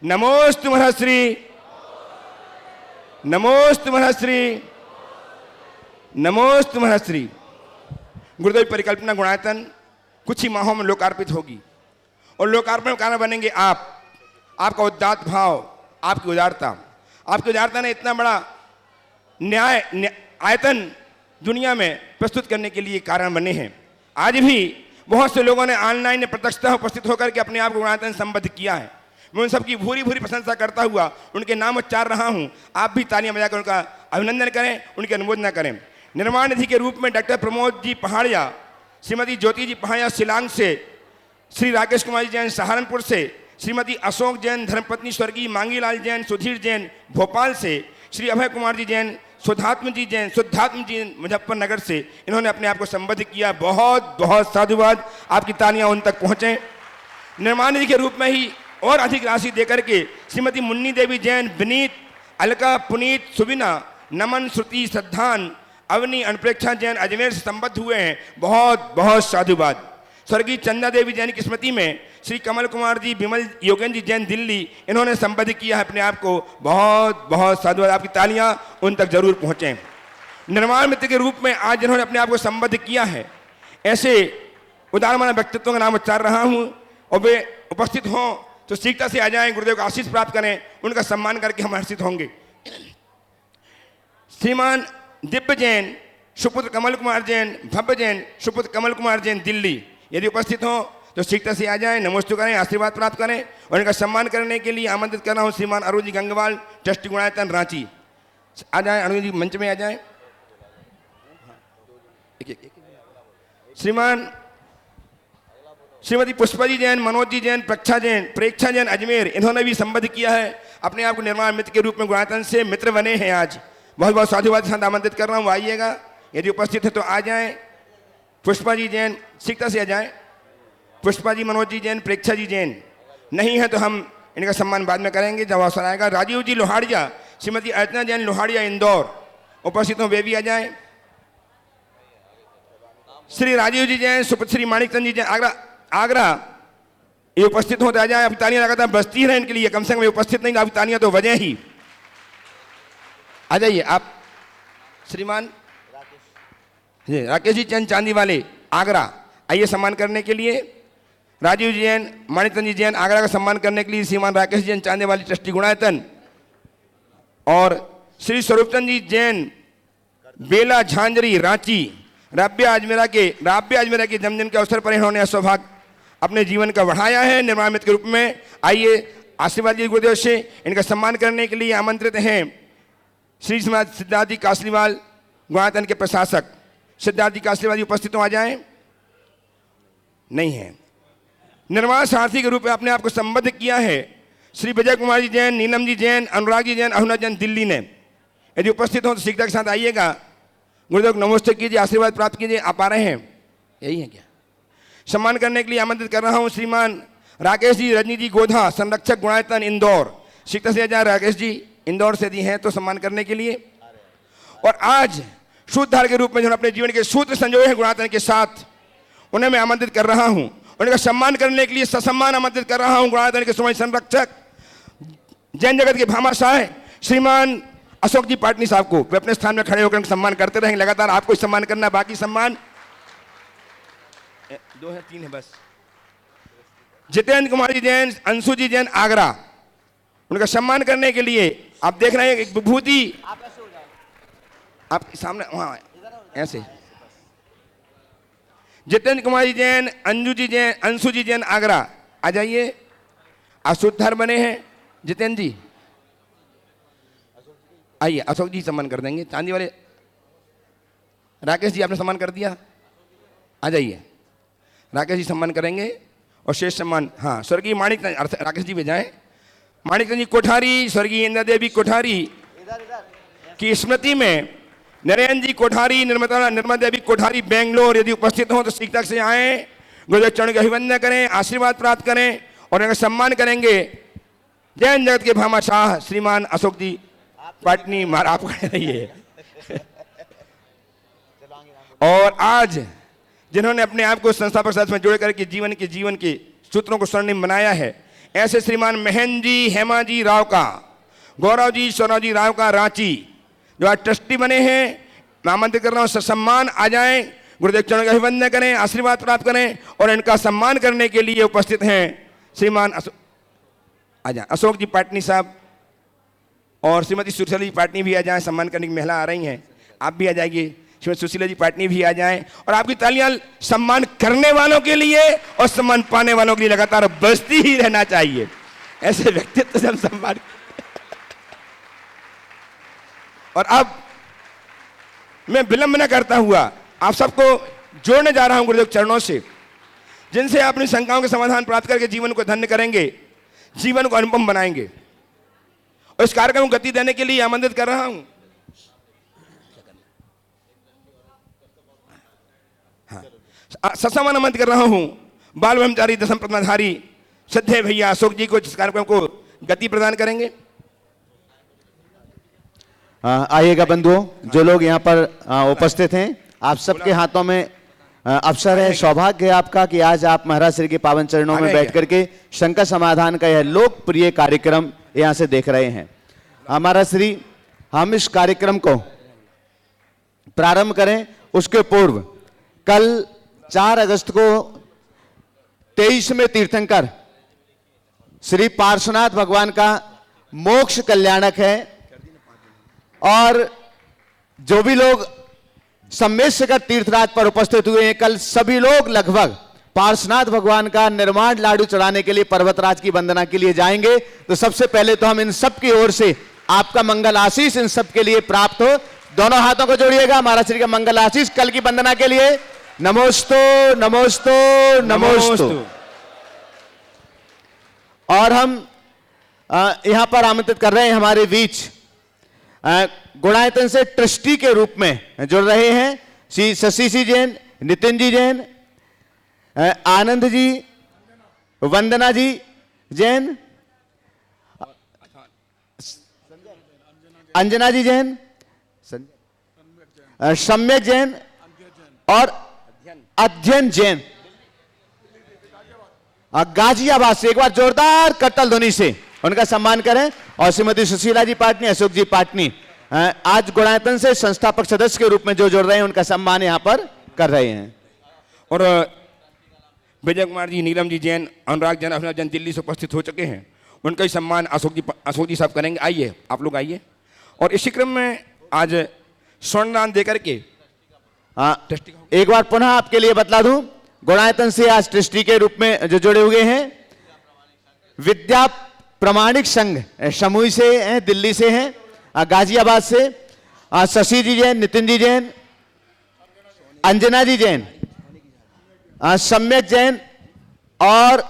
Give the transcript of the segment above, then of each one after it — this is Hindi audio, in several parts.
नमोस्तु महर्षि, नमोस्तु महर्षि, नमोस्तु महर्षि। गुरुदेव की परिकल्पना गुणायतन कुछ ही माहों में लोकार्पित होगी और लोकार्पण का कारण बनेंगे आप, आपका उदात्त भाव, आपकी उदारता। आपकी उदारता ने इतना बड़ा न्याय आयतन दुनिया में प्रस्तुत करने के लिए कारण बने हैं। आज भी बहुत से लोगों ने ऑनलाइन प्रत्यक्षतः उपस्थित होकर के अपने आप को गुणायतन संबद्ध किया है। मैं उन सबकी भूरी भूरी प्रशंसा करता हुआ उनके नाम उच्चार रहा हूं। आप भी तालियां बजाकर उनका अभिनंदन करें, उनकी अनुमोदना करें। निर्माण निधि के रूप में डॉक्टर प्रमोद जी पहाड़िया, श्रीमती ज्योति जी पहाड़िया शिलांग से, श्री राकेश कुमार जी जैन सहारनपुर से, श्रीमती अशोक जैन धर्मपत्नी स्वर्गीय मांगीलाल जैन सुधीर जैन भोपाल से, श्री अभय कुमार जी जैन शुद्धात्म जी मुजफ्फरनगर से, इन्होंने अपने आप को संबद्ध किया। बहुत बहुत साधुवाद, आपकी तालियां उन तक पहुंचे। निर्माण निधि के रूप में ही और अधिक राशि देकर के श्रीमती मुन्नी देवी जैन, विनीत, अलका, पुनीत, सुबिना, नमन, श्रुति, श्रद्धान, अवनी, अनुप्रेक्षा जैन अजमेर से संबद्ध हुए हैं। बहुत बहुत साधुवाद। स्वर्गीय चंदा देवी जैन की स्मृति में श्री कमल कुमार जी, विमल योगेंद्र जी जैन दिल्ली, इन्होंने संबद्ध किया है अपने आप को। बहुत बहुत साधुवाद, आपकी तालियां उन तक जरूर पहुंचे। निर्माण मित्र के रूप में आज जिन्होंने अपने आप को संबद्ध किया है, ऐसे उदारमान व्यक्तित्वों का नाम उच्चार रहा हूं और वे उपस्थित हों तो शीघ्रता से आ जाएं, गुरुदेव का आशीष प्राप्त करें, उनका सम्मान करके हम हर्षित होंगे। श्रीमान दिव्य जैन, सुपुत्र कमल कुमार जैन, भव्य जैन, सुपुत्र कमल कुमार जैन दिल्ली, यदि उपस्थित हो तो शीघ्रता से आ जाएं, नमस्ते करें, आशीर्वाद प्राप्त करें और इनका सम्मान करने के लिए आमंत्रित कर रहा हूं श्रीमान अरुण जी गंगवाल, ट्रस्टी गुणायतन रांची। आ जाएं अरुण जी, मंच में आ जाएं। श्रीमान श्रीमती पुष्पा जी जैन, मनोज जी जैन, प्रेक्षा जैन अजमेर, इन्होंने भी संबद्ध किया है अपने आप को निर्माण मित्र के रूप में। गुणायतन से मित्र बने हैं आज। बहुत बहुत साधुवाद के साथ आमंत्रित कर रहा हूँ, आइएगा, यदि उपस्थित है तो आ जाएं। पुष्पा जी जैन शीघ्रता से आ जाएं। पुष्पा जी, मनोज जी जैन, प्रेक्षा जी जैन, नहीं है तो हम इनका सम्मान बाद में करेंगे जब अवसर आएगा। राजीव जी लोहाड़िया, श्रीमती अर्चना जैन लोहाड़िया इंदौर, उपस्थित हों, वे भी आ जाएं। श्री राजीव जी जैन, श्री माणिकचंद जी जैन आगरा, ये उपस्थित हो तो आ जाए। अभी तालियां लगातार बजती रहे इनके लिए, कम से कम उपस्थित नहीं, अभी तालियां तो बजे ही। आ जाइए आप। श्रीमान राकेश जी चंद चांदी वाले आगरा, आइए सम्मान करने के लिए। राजीव जी जैन, माणिकचंद जी जैन आगरा का सम्मान करने के लिए श्रीमान राकेश जैन चांदी वाली ट्रस्टी गुणायतन, और श्री स्वरूपचंद जी जैन बेला झांझरी रांची, राब्या अजमेरा के जन्मदिन के अवसर पर इन्होंने सौभाग्य अपने जीवन का बढ़ाया है निर्माण मित्र के रूप में। आइए आशीर्वाद जी गुरुदेव से, इनका सम्मान करने के लिए आमंत्रित हैं श्री सिद्धार्थ जी कासलीवाल, गुणायतन के प्रशासक। सिद्धार्थ जी कासलीवाल जी उपस्थित हो, आ जाएं। नहीं है। निर्माण सारथी के रूप में अपने आप को संबद्ध किया है श्री विजय कुमार जी जैन, नीलम जी जैन, अनुराग जी जैन, अहुना जैन दिल्ली ने। यदि उपस्थित हो तो शीघ्रता के साथ आइएगा, गुरुदेव को नमस्ते कीजिए, आशीर्वाद प्राप्त कीजिए। आप आ रहे हैं, यही है क्या? सम्मान करने के लिए आमंत्रित कर रहा हूं श्रीमान राकेश जी, रजनी जी गोधा, संरक्षक गुणायतन इंदौर, शीघ्रता से आ जाए। राकेश जी इंदौर से दी हैं तो सम्मान करने के लिए। और आज सूत्रधार के रूप में जो अपने जीवन के सूत्र संजोए हैं गुणायतन के साथ, उन्हें मैं आमंत्रित कर रहा हूं। उनका सम्मान करने के लिए ससम्मान आमंत्रित कर रहा हूं गुणायतन के समय संरक्षक, जैन जगत के भामाशाह श्रीमान अशोक जी पाटनी साहब को। वे अपने स्थान में खड़े होकर सम्मान करते रहेंगे लगातार। आपको सम्मान करना, बाकी सम्मान 2 है 3 है बस। जितेंद्र कुमार जी जैन, अंशु जी जैन आगरा, उनका सम्मान करने के लिए आप देख रहे हैं एक विभूति आपके सामने, वहां ऐसे। जितेंद्र कुमार जी जैन, अंशु जी जैन आगरा, आ जाइए। अशुद्धर बने हैं जितेंद्र जी, आइए। अशोक जी सम्मान कर देंगे, चांदी वाले। राकेश जी आपने सम्मान कर दिया, आ जाइए। राकेश जी सम्मान करेंगे और शेष सम्मान, हाँ, स्वर्गीय माणिक राकेश जी भेजाएं। माणिक जी कोठारी, स्वर्गीय इंद्र देवी कोठारी की स्मृति में नरेंद्र जी कोठारी, निर्मला देवी कोठारी बेंगलोर, यदि उपस्थित हो तो शीघ्रता से आए, गुरुदेव चरण के अभिवंदन करें, आशीर्वाद प्राप्त करें और इनका सम्मान करेंगे। जैन जगत के भामाशाह श्रीमान अशोक जी पाटनी, आप खड़े रहिए। और आज जिन्होंने अपने आप को संस्थापक सदस्य में जोड़ करके जीवन के सूत्रों को स्वर्णिम बनाया है, ऐसे श्रीमान महेंद्र जी, हेमा जी राव का, गौरव जी, सौरव जी राव का रांची, जो आज ट्रस्टी बने हैं, मैं आमंत्रित कर रहा हूँ सम्मान आ जाएं, गुरुदेव चरणों का अभिवंदन करें, आशीर्वाद प्राप्त करें। और इनका सम्मान करने के लिए उपस्थित हैं श्रीमान अशोक जी पाटनी साहब और श्रीमती सुशीला जी पाटनी भी आ जाएं। सम्मान करने की महिला आ रही हैं, आप भी आ जाइए। श्रीमती सुशीला जी पाटनी भी आ जाएं। और आपकी तालियां सम्मान करने वालों के लिए और सम्मान पाने वालों के लिए लगातार बजती ही रहना चाहिए। ऐसे व्यक्तित्व से हम सम्मान। और अब मैं विलंब न करता हुआ आप सबको जोड़ने जा रहा हूं गुरुदेव चरणों से, जिनसे आप अपनी शंकाओं के समाधान प्राप्त करके जीवन को धन्य करेंगे, जीवन को अनुपम बनाएंगे। और इस कार्यक्रम को गति देने के लिए आमंत्रित कर रहा हूं सत्सम्मान आमंत्रित कर रहा हूं बाल ब्रह्मचारी दशम प्रथमाधारी श्रद्धेय भैया अशोक जी को, जिस कार्यक्रम को गति प्रदान करेंगे। आइएगा बंधुओं, जो लोग यहाँ पर उपस्थित हैं, आप सबके हाथों में अवसर है, सौभाग्य है आपका कि आज आप महाराज श्री के पावन चरणों में बैठ करके शंका समाधान का यह लोकप्रिय कार्यक्रम यहाँ से देख रहे हैं। हमारा श्री, हम इस कार्यक्रम को प्रारंभ करें उसके पूर्व कल 4 अगस्त को 23वें तीर्थंकर श्री पार्श्वनाथ भगवान का मोक्ष कल्याणक है। और जो भी लोग सम्मेशकर तीर्थराज पर उपस्थित हुए हैं, कल सभी लोग लगभग पार्श्वनाथ भगवान का निर्माण लाडू चढ़ाने के लिए पर्वतराज की वंदना के लिए जाएंगे। तो सबसे पहले तो हम इन सब की ओर से आपका मंगल आशीष इन सब के लिए प्राप्त हो। दोनों हाथों को जोड़िएगा महाराज श्री का मंगल आशीष कल की वंदना के लिए। नमोस्तु नमोस्तु नमोस्तु। और हम यहां पर आमंत्रित कर रहे हैं हमारे बीच गुणायतन से ट्रस्टी के रूप में जुड़ रहे हैं श्री शशि जी जैन, नितिन जी जैन, आनंद जी, वंदना जी जैन, अंजना जी जैन, सम्यक जैन और अध्ययन जैन गाजियाबाद से। एक बार जोरदार कट्टल ध्वनि से उनका सम्मान करें। और श्रीमती सुशीला जी पाटनी, अशोक जी पाटनी आज गुणायतन से संस्थापक सदस्य के रूप में जो जुड़ रहे हैं, उनका सम्मान यहां पर कर रहे हैं। और विजय कुमार जी, नीलम जी जैन, अनुराग जैन, अभिनव जैन दिल्ली से उपस्थित हो चुके हैं, उनका ही सम्मान अशोक जी साहब करेंगे। आइए आप लोग आइए। और इसी क्रम में आज स्वर्णदान देकर के एक बार पुनः आपके लिए बतला दूं, गुणायतन से आज ट्रस्टी के रूप में जो जुड़े हुए हैं विद्या प्रमाणिक संघ शमुई से हैं, दिल्ली से हैं, गाजियाबाद से शशि जी जैन, नितिन जी जैन, अंजना जी जैन, सम्यक जैन और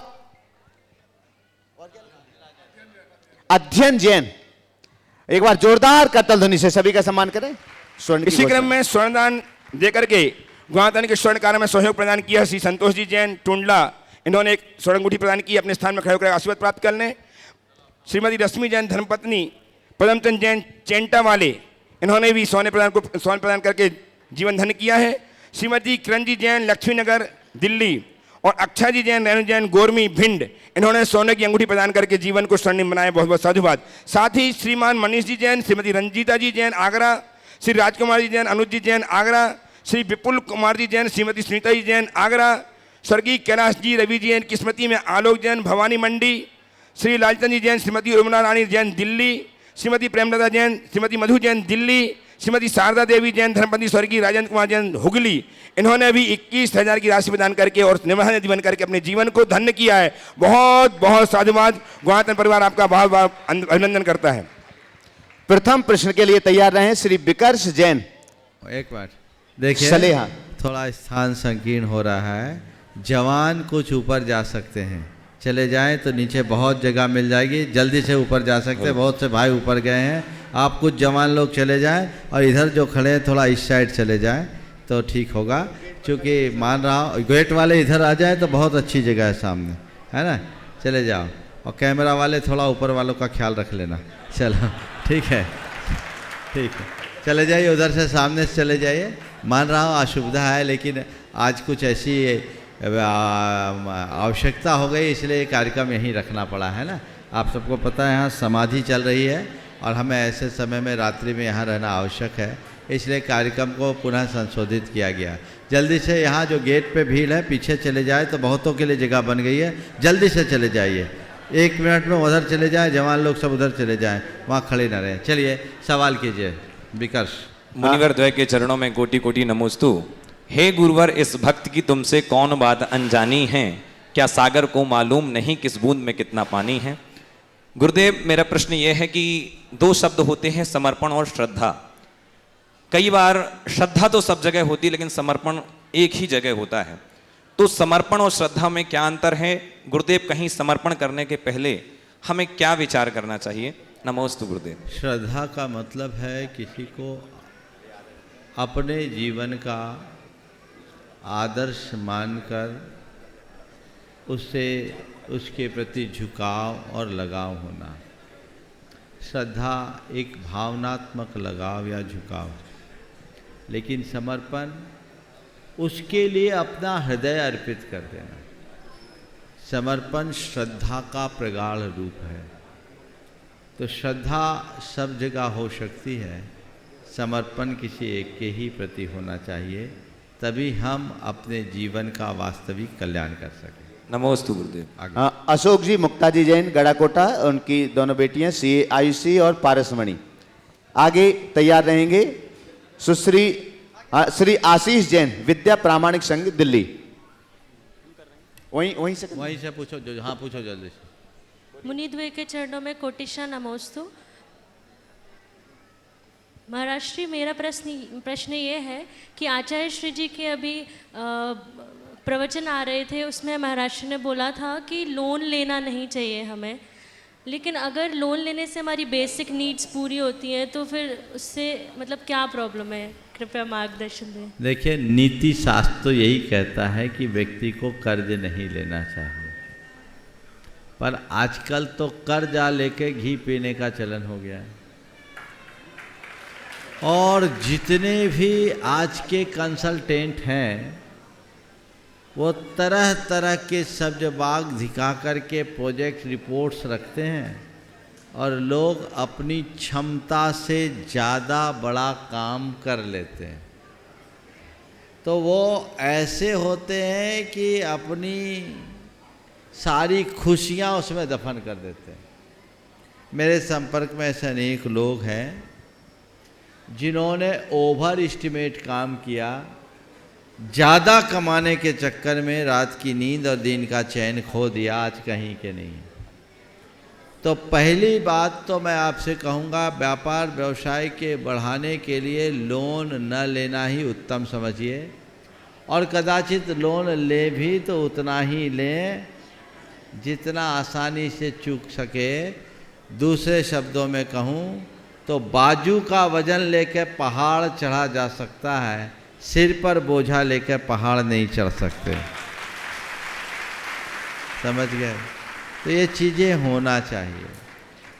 अध्ययन जैन। एक बार जोरदार करतल ध्वनि से सभी का सम्मान करें। इसी क्रम में स्वर्णदान देकर के गुणायतन के स्वर्ण कार्य में सहयोग प्रदान किया श्री संतोष जी जैन टुंडला, इन्होंने एक स्वर्ण अंगूठी प्रदान की, अपने स्थान में खड़े होकर आशीर्वाद प्राप्त कर लें। श्रीमती रश्मि जैन धर्मपत्नी, पदमचंद जैन चेंटा वाले, इन्होंने भी स्वर्ण प्रदान करके जीवन धन्य किया है। श्रीमती किरण जी जैन लक्ष्मीनगर दिल्ली और अक्षा जी जैन, रेणु जैन गोरमी भिंड, इन्होंने सोने की अंगूठी प्रदान करके जीवन को स्वर्णिम बनाया। बहुत बहुत साधुवाद। साथ ही श्रीमान मनीष जी जैन, श्रीमती रंजीता जी जैन आगरा, श्री राजकुमार जी जैन, अनुज जी जैन आगरा, श्री विपुल कुमार जी जैन, श्रीमती सुनीता जी जैन आगरा, स्वर्गीय कैलाश जी रवि जी जैन किस्मती में, आलोक जैन भवानी मंडी, श्री लालचंद जी जैन, श्रीमती उर्मिला रानी जैन दिल्ली, श्रीमती प्रेमलता जैन, श्रीमती मधु जैन दिल्ली, श्रीमती शारदा देवी जैन धर्मपत्नी स्वर्गीय राजेंद्र कुमार जैन हुगली, इन्होंने भी 21,000 की राशि प्रदान करके और निर्मल जीवन करके अपने जीवन को धन्य किया है। बहुत बहुत साधुवाद। गुणायतन परिवार आपका बहुत बहुत अभिनंदन करता है। प्रथम प्रश्न के लिए तैयार रहे श्री विकर्ष जैन। एक बार देखिए, थोड़ा स्थान संकीर्ण हो रहा है, जवान कुछ ऊपर जा सकते हैं, चले जाएं तो नीचे बहुत जगह मिल जाएगी, जल्दी से ऊपर जा सकते हैं। बहुत से भाई ऊपर गए हैं, आप कुछ जवान लोग चले जाएं और इधर जो खड़े हैं थोड़ा इस साइड चले जाएं तो ठीक होगा। क्योंकि मान रहा हूँ गेट वाले इधर आ जाए तो बहुत अच्छी जगह है सामने, है ना, चले जाओ। और कैमरा वाले थोड़ा ऊपर वालों का ख्याल रख लेना। चलो ठीक है, ठीक है, चले जाइए उधर से, सामने से चले जाइए। मान रहा हूँ असुविधा है, लेकिन आज कुछ ऐसी आवश्यकता हो गई, इसलिए ये कार्यक्रम यहीं रखना पड़ा है ना। आप सबको पता है यहाँ समाधि चल रही है और हमें ऐसे समय में रात्रि में यहाँ रहना आवश्यक है, इसलिए कार्यक्रम को पुनः संशोधित किया गया। जल्दी से यहाँ जो गेट पे भीड़ है पीछे चले जाए, तो बहुतों के लिए जगह बन गई है, जल्दी से चले जाइए। 1 मिनट में उधर चले जाएं, जवान लोग सब उधर चले जाएं, वहाँ खड़े न रहें। चलिए सवाल कीजिए विकर्ष। मुनिवर द्वय के चरणों में कोटि कोटि नमोस्तु। हे गुरुवर, इस भक्त की तुमसे कौन बात अनजानी है, क्या सागर को मालूम नहीं किस बूंद में कितना पानी है। गुरुदेव, मेरा प्रश्न यह है कि 2 शब्द होते हैं, समर्पण और श्रद्धा। कई बार श्रद्धा तो सब जगह होती है, लेकिन समर्पण एक ही जगह होता है। तो समर्पण और श्रद्धा में क्या अंतर है गुरुदेव? कहीं समर्पण करने के पहले हमें क्या विचार करना चाहिए? नमोस्तु गुरुदेव। श्रद्धा का मतलब है किसी को अपने जीवन का आदर्श मानकर उससे उसके प्रति झुकाव और लगाव होना। श्रद्धा एक भावनात्मक लगाव या झुकाव, लेकिन समर्पण उसके लिए अपना हृदय अर्पित कर देना। समर्पण श्रद्धा का प्रगाढ़ रूप है। तो श्रद्धा सब जगह हो सकती है, समर्पण किसी एक के ही प्रति होना चाहिए, तभी हम अपने जीवन का वास्तविक कल्याण कर सकें। नमोस्तु गुरुदेव। अशोक जी मुक्ता जी जैन गड़ाकोटा, उनकी दोनों बेटियां CA आयुषी और पारसमणि आगे तैयार रहेंगे। सुश्री श्री आशीष जैन विद्या प्रामाणिक संघ दिल्ली, वहीं से पूछो जो, हाँ पूछो जल्दी से। मुनिद्वय के चरणों में कोटिशा नमोस्तु। महाराज श्री, मेरा प्रश्न ये है कि आचार्य श्री जी के अभी प्रवचन आ रहे थे, उसमें महाराज श्री ने बोला था कि लोन लेना नहीं चाहिए हमें, लेकिन अगर लोन लेने से हमारी बेसिक नीड्स पूरी होती हैं तो फिर उससे मतलब क्या प्रॉब्लम है? कृपया मार्गदर्शन दें। देखिए, नीति शास्त्र तो यही कहता है कि व्यक्ति को कर्ज नहीं लेना चाहिए, पर आजकल तो कर्जा लेके घी पीने का चलन हो गया है। और जितने भी आज के कंसल्टेंट हैं वो तरह तरह के सब्ज बाग दिखा करके प्रोजेक्ट रिपोर्ट्स रखते हैं और लोग अपनी क्षमता से ज़्यादा बड़ा काम कर लेते हैं। तो वो ऐसे होते हैं कि अपनी सारी खुशियाँ उसमें दफन कर देते हैं। मेरे संपर्क में ऐसे अनेक लोग हैं जिन्होंने ओवर एस्टिमेट काम किया, ज़्यादा कमाने के चक्कर में रात की नींद और दिन का चैन खो दिया, आज कहीं के नहीं। तो पहली बात तो मैं आपसे कहूँगा, व्यापार व्यवसाय के बढ़ाने के लिए लोन न लेना ही उत्तम समझिए, और कदाचित लोन ले भी तो उतना ही लें जितना आसानी से चूक सके। दूसरे शब्दों में कहूँ तो बाजू का वजन लेकर पहाड़ चढ़ा जा सकता है, सिर पर बोझा लेकर पहाड़ नहीं चढ़ सकते। समझ गए? तो ये चीज़ें होना चाहिए।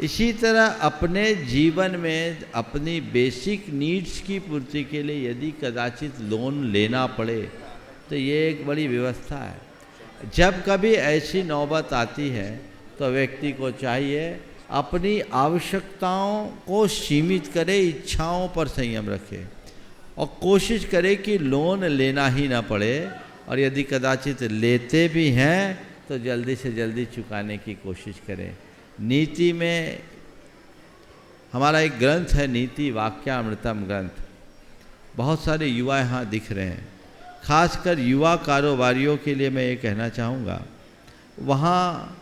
इसी तरह अपने जीवन में अपनी बेसिक नीड्स की पूर्ति के लिए यदि कदाचित लोन लेना पड़े तो ये एक बड़ी व्यवस्था है। जब कभी ऐसी नौबत आती है तो व्यक्ति को चाहिए अपनी आवश्यकताओं को सीमित करे, इच्छाओं पर संयम रखे और कोशिश करे कि लोन लेना ही ना पड़े, और यदि कदाचित लेते भी हैं तो जल्दी से जल्दी चुकाने की कोशिश करें। नीति में हमारा एक ग्रंथ है, नीति वाक्यामृतम ग्रंथ। बहुत सारे युवा यहाँ दिख रहे हैं, खासकर युवा कारोबारियों के लिए मैं ये कहना चाहूँगा, वहाँ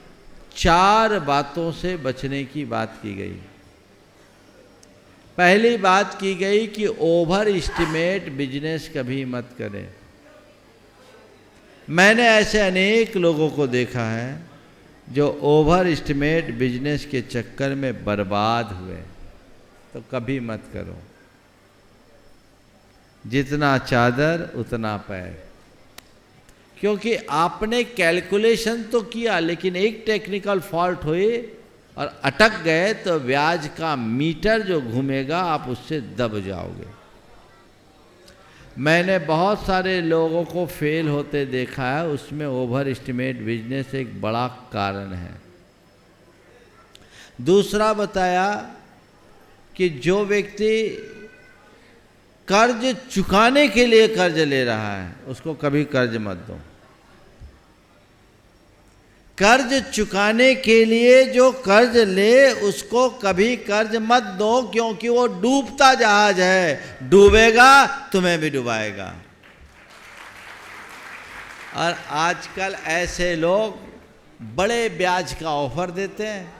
4 बातों से बचने की बात की गई। पहली बात की गई कि ओवर एस्टिमेट बिजनेस कभी मत करें। मैंने ऐसे अनेक लोगों को देखा है जो ओवर एस्टिमेट बिजनेस के चक्कर में बर्बाद हुए। तो कभी मत करो। जितना चादर उतना पैर, क्योंकि आपने कैलकुलेशन तो किया लेकिन एक टेक्निकल फॉल्ट हुई और अटक गए तो ब्याज का मीटर जो घूमेगा आप उससे दब जाओगे। मैंने बहुत सारे लोगों को फेल होते देखा है, उसमें ओवर एस्टिमेट बिजनेस एक बड़ा कारण है। दूसरा बताया कि जो व्यक्ति कर्ज चुकाने के लिए कर्ज ले रहा है उसको कभी कर्ज मत दो। कर्ज चुकाने के लिए जो कर्ज ले उसको कभी कर्ज मत दो, क्योंकि वो डूबता जहाज है, डूबेगा तुम्हें भी डुबाएगा। और आजकल ऐसे लोग बड़े ब्याज का ऑफर देते हैं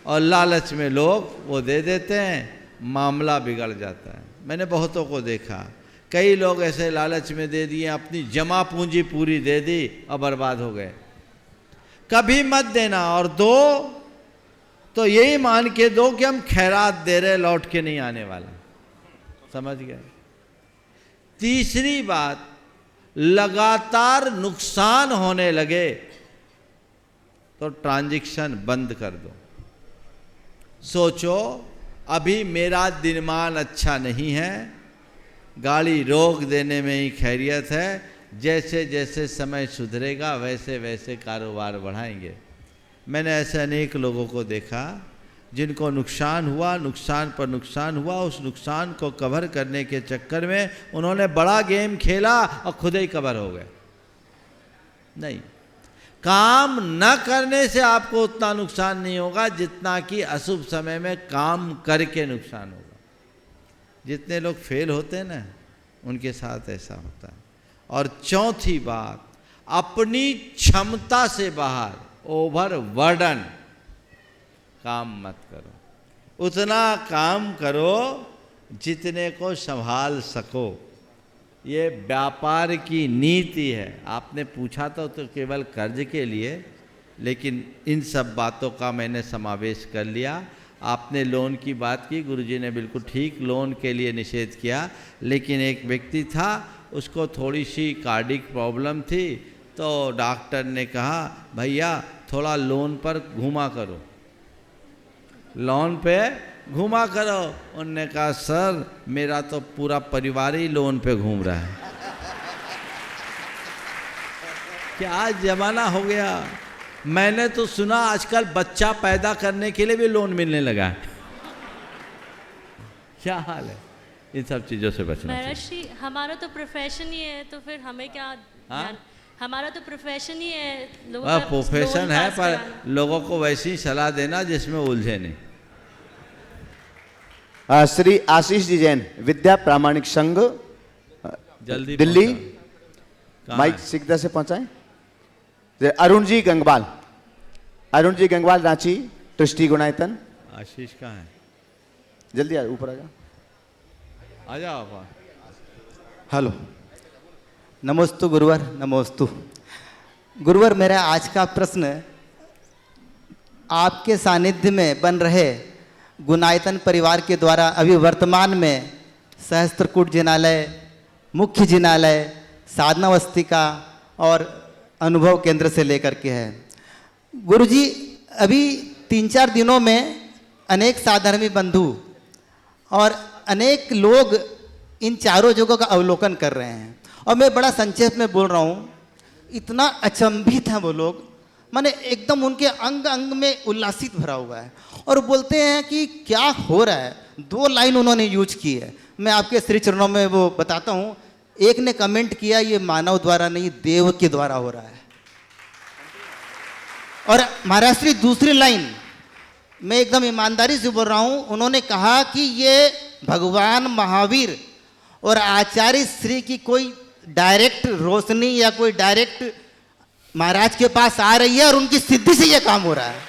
और लालच में लोग वो दे देते हैं, मामला बिगड़ जाता है। मैंने बहुतों को देखा, कई लोग ऐसे लालच में दे दिए, अपनी जमा पूंजी पूरी दे दी और बर्बाद हो गए। कभी मत देना, और दो तो यही मान के दो कि हम खैरात दे रहे, लौट के नहीं आने वाला। समझ गए? तीसरी बात, लगातार नुकसान होने लगे तो ट्रांजैक्शन बंद कर दो। सोचो अभी मेरा दिनमान अच्छा नहीं है, गाड़ी रोक देने में ही खैरियत है, जैसे जैसे समय सुधरेगा वैसे वैसे कारोबार बढ़ाएंगे। मैंने ऐसे अनेक लोगों को देखा जिनको नुकसान हुआ, नुकसान पर नुकसान हुआ, उस नुकसान को कवर करने के चक्कर में उन्होंने बड़ा गेम खेला और खुद ही कवर हो गए। नहीं, काम न करने से आपको उतना नुकसान नहीं होगा जितना कि अशुभ समय में काम करके नुकसान होगा। जितने लोग फेल होते हैं ना, उनके साथ ऐसा होता है। और चौथी बात, अपनी क्षमता से बाहर ओवर बर्डन काम मत करो। उतना काम करो जितने को संभाल सको। ये व्यापार की नीति है। आपने पूछा तो केवल कर्ज के लिए, लेकिन इन सब बातों का मैंने समावेश कर लिया। आपने लोन की बात की, गुरुजी ने बिल्कुल ठीक लोन के लिए निषेध किया, लेकिन एक व्यक्ति था उसको थोड़ी सी कार्डिक प्रॉब्लम थी, तो डॉक्टर ने कहा भैया थोड़ा लोन पर घूमा करो, लोन पे घूमा करो। उनने कहा सर मेरा तो पूरा परिवार ही लोन पे घूम रहा है। क्या जमाना हो गया। मैंने तो सुना आजकल बच्चा पैदा करने के लिए भी लोन मिलने लगा है। क्या हाल है। इन सब चीजों से बचना चाहिए। महाराज जी, हमारा तो प्रोफेशन ही है, तो फिर हमें क्या हमारा तो प्रोफेशन ही है। प्रोफेशन है, पर लोगों को वैसी सलाह देना जिसमें उलझे नहीं। श्री आशीष जी जैन, विद्या प्रामाणिक संघ, जल्दी दिल्ली, माइक सीधा से पहुंचाएं। अरुण जी गंगवाल, अरुण जी गंगवाल, रांची ट्रस्टी गुणायतन। आशीष कहाँ है? जल्दी ऊपर आ जाओ, आ जाओ आप। हेलो, नमोस्तु गुरुवर, नमोस्तु गुरुवर। मेरा आज का प्रश्न आपके सानिध्य में बन रहे गुणायतन परिवार के द्वारा अभी वर्तमान में सहस्त्रकूट जिनालय, मुख्य जिनालय, साधनावस्थिका और अनुभव केंद्र से लेकर के है। गुरुजी, अभी 3-4 दिनों में अनेक साधर्मी बंधु और अनेक लोग इन चारों जगहों का अवलोकन कर रहे हैं, और मैं बड़ा संक्षेप में बोल रहा हूँ। इतना अचंभित हैं वो लोग, माने एकदम उनके अंग अंग में उल्लासित भरा हुआ है, और बोलते हैं कि क्या हो रहा है। 2 लाइन उन्होंने यूज की है, मैं आपके श्री चरणों में वो बताता हूँ। एक ने कमेंट किया ये मानव द्वारा नहीं देव के द्वारा हो रहा है। और महाराज श्री दूसरी लाइन मैं एकदम ईमानदारी से बोल रहा हूँ, उन्होंने कहा कि ये भगवान महावीर और आचार्य श्री की कोई डायरेक्ट रोशनी या कोई डायरेक्ट महाराज के पास आ रही है और उनकी सिद्धि से ये काम हो रहा है।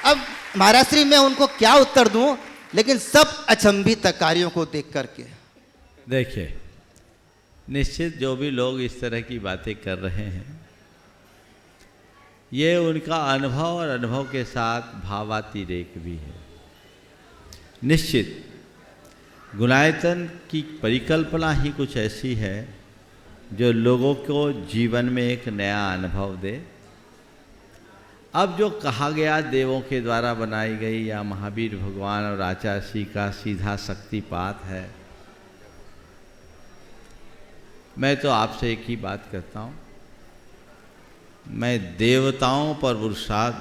अब महाराज श्री मैं उनको क्या उत्तर दूं, लेकिन सब अचंभित कार्यों को देख करके। देखिए, निश्चित जो भी लोग इस तरह की बातें कर रहे हैं, ये उनका अनुभव और अनुभव के साथ भावातिरेक भी है। निश्चित गुणायतन की परिकल्पना ही कुछ ऐसी है जो लोगों को जीवन में एक नया अनुभव दे। अब जो कहा गया देवों के द्वारा बनाई गई या महावीर भगवान और आचार्य श्री का सीधा शक्तिपात है, मैं तो आपसे एक ही बात करता हूँ, मैं देवताओं पर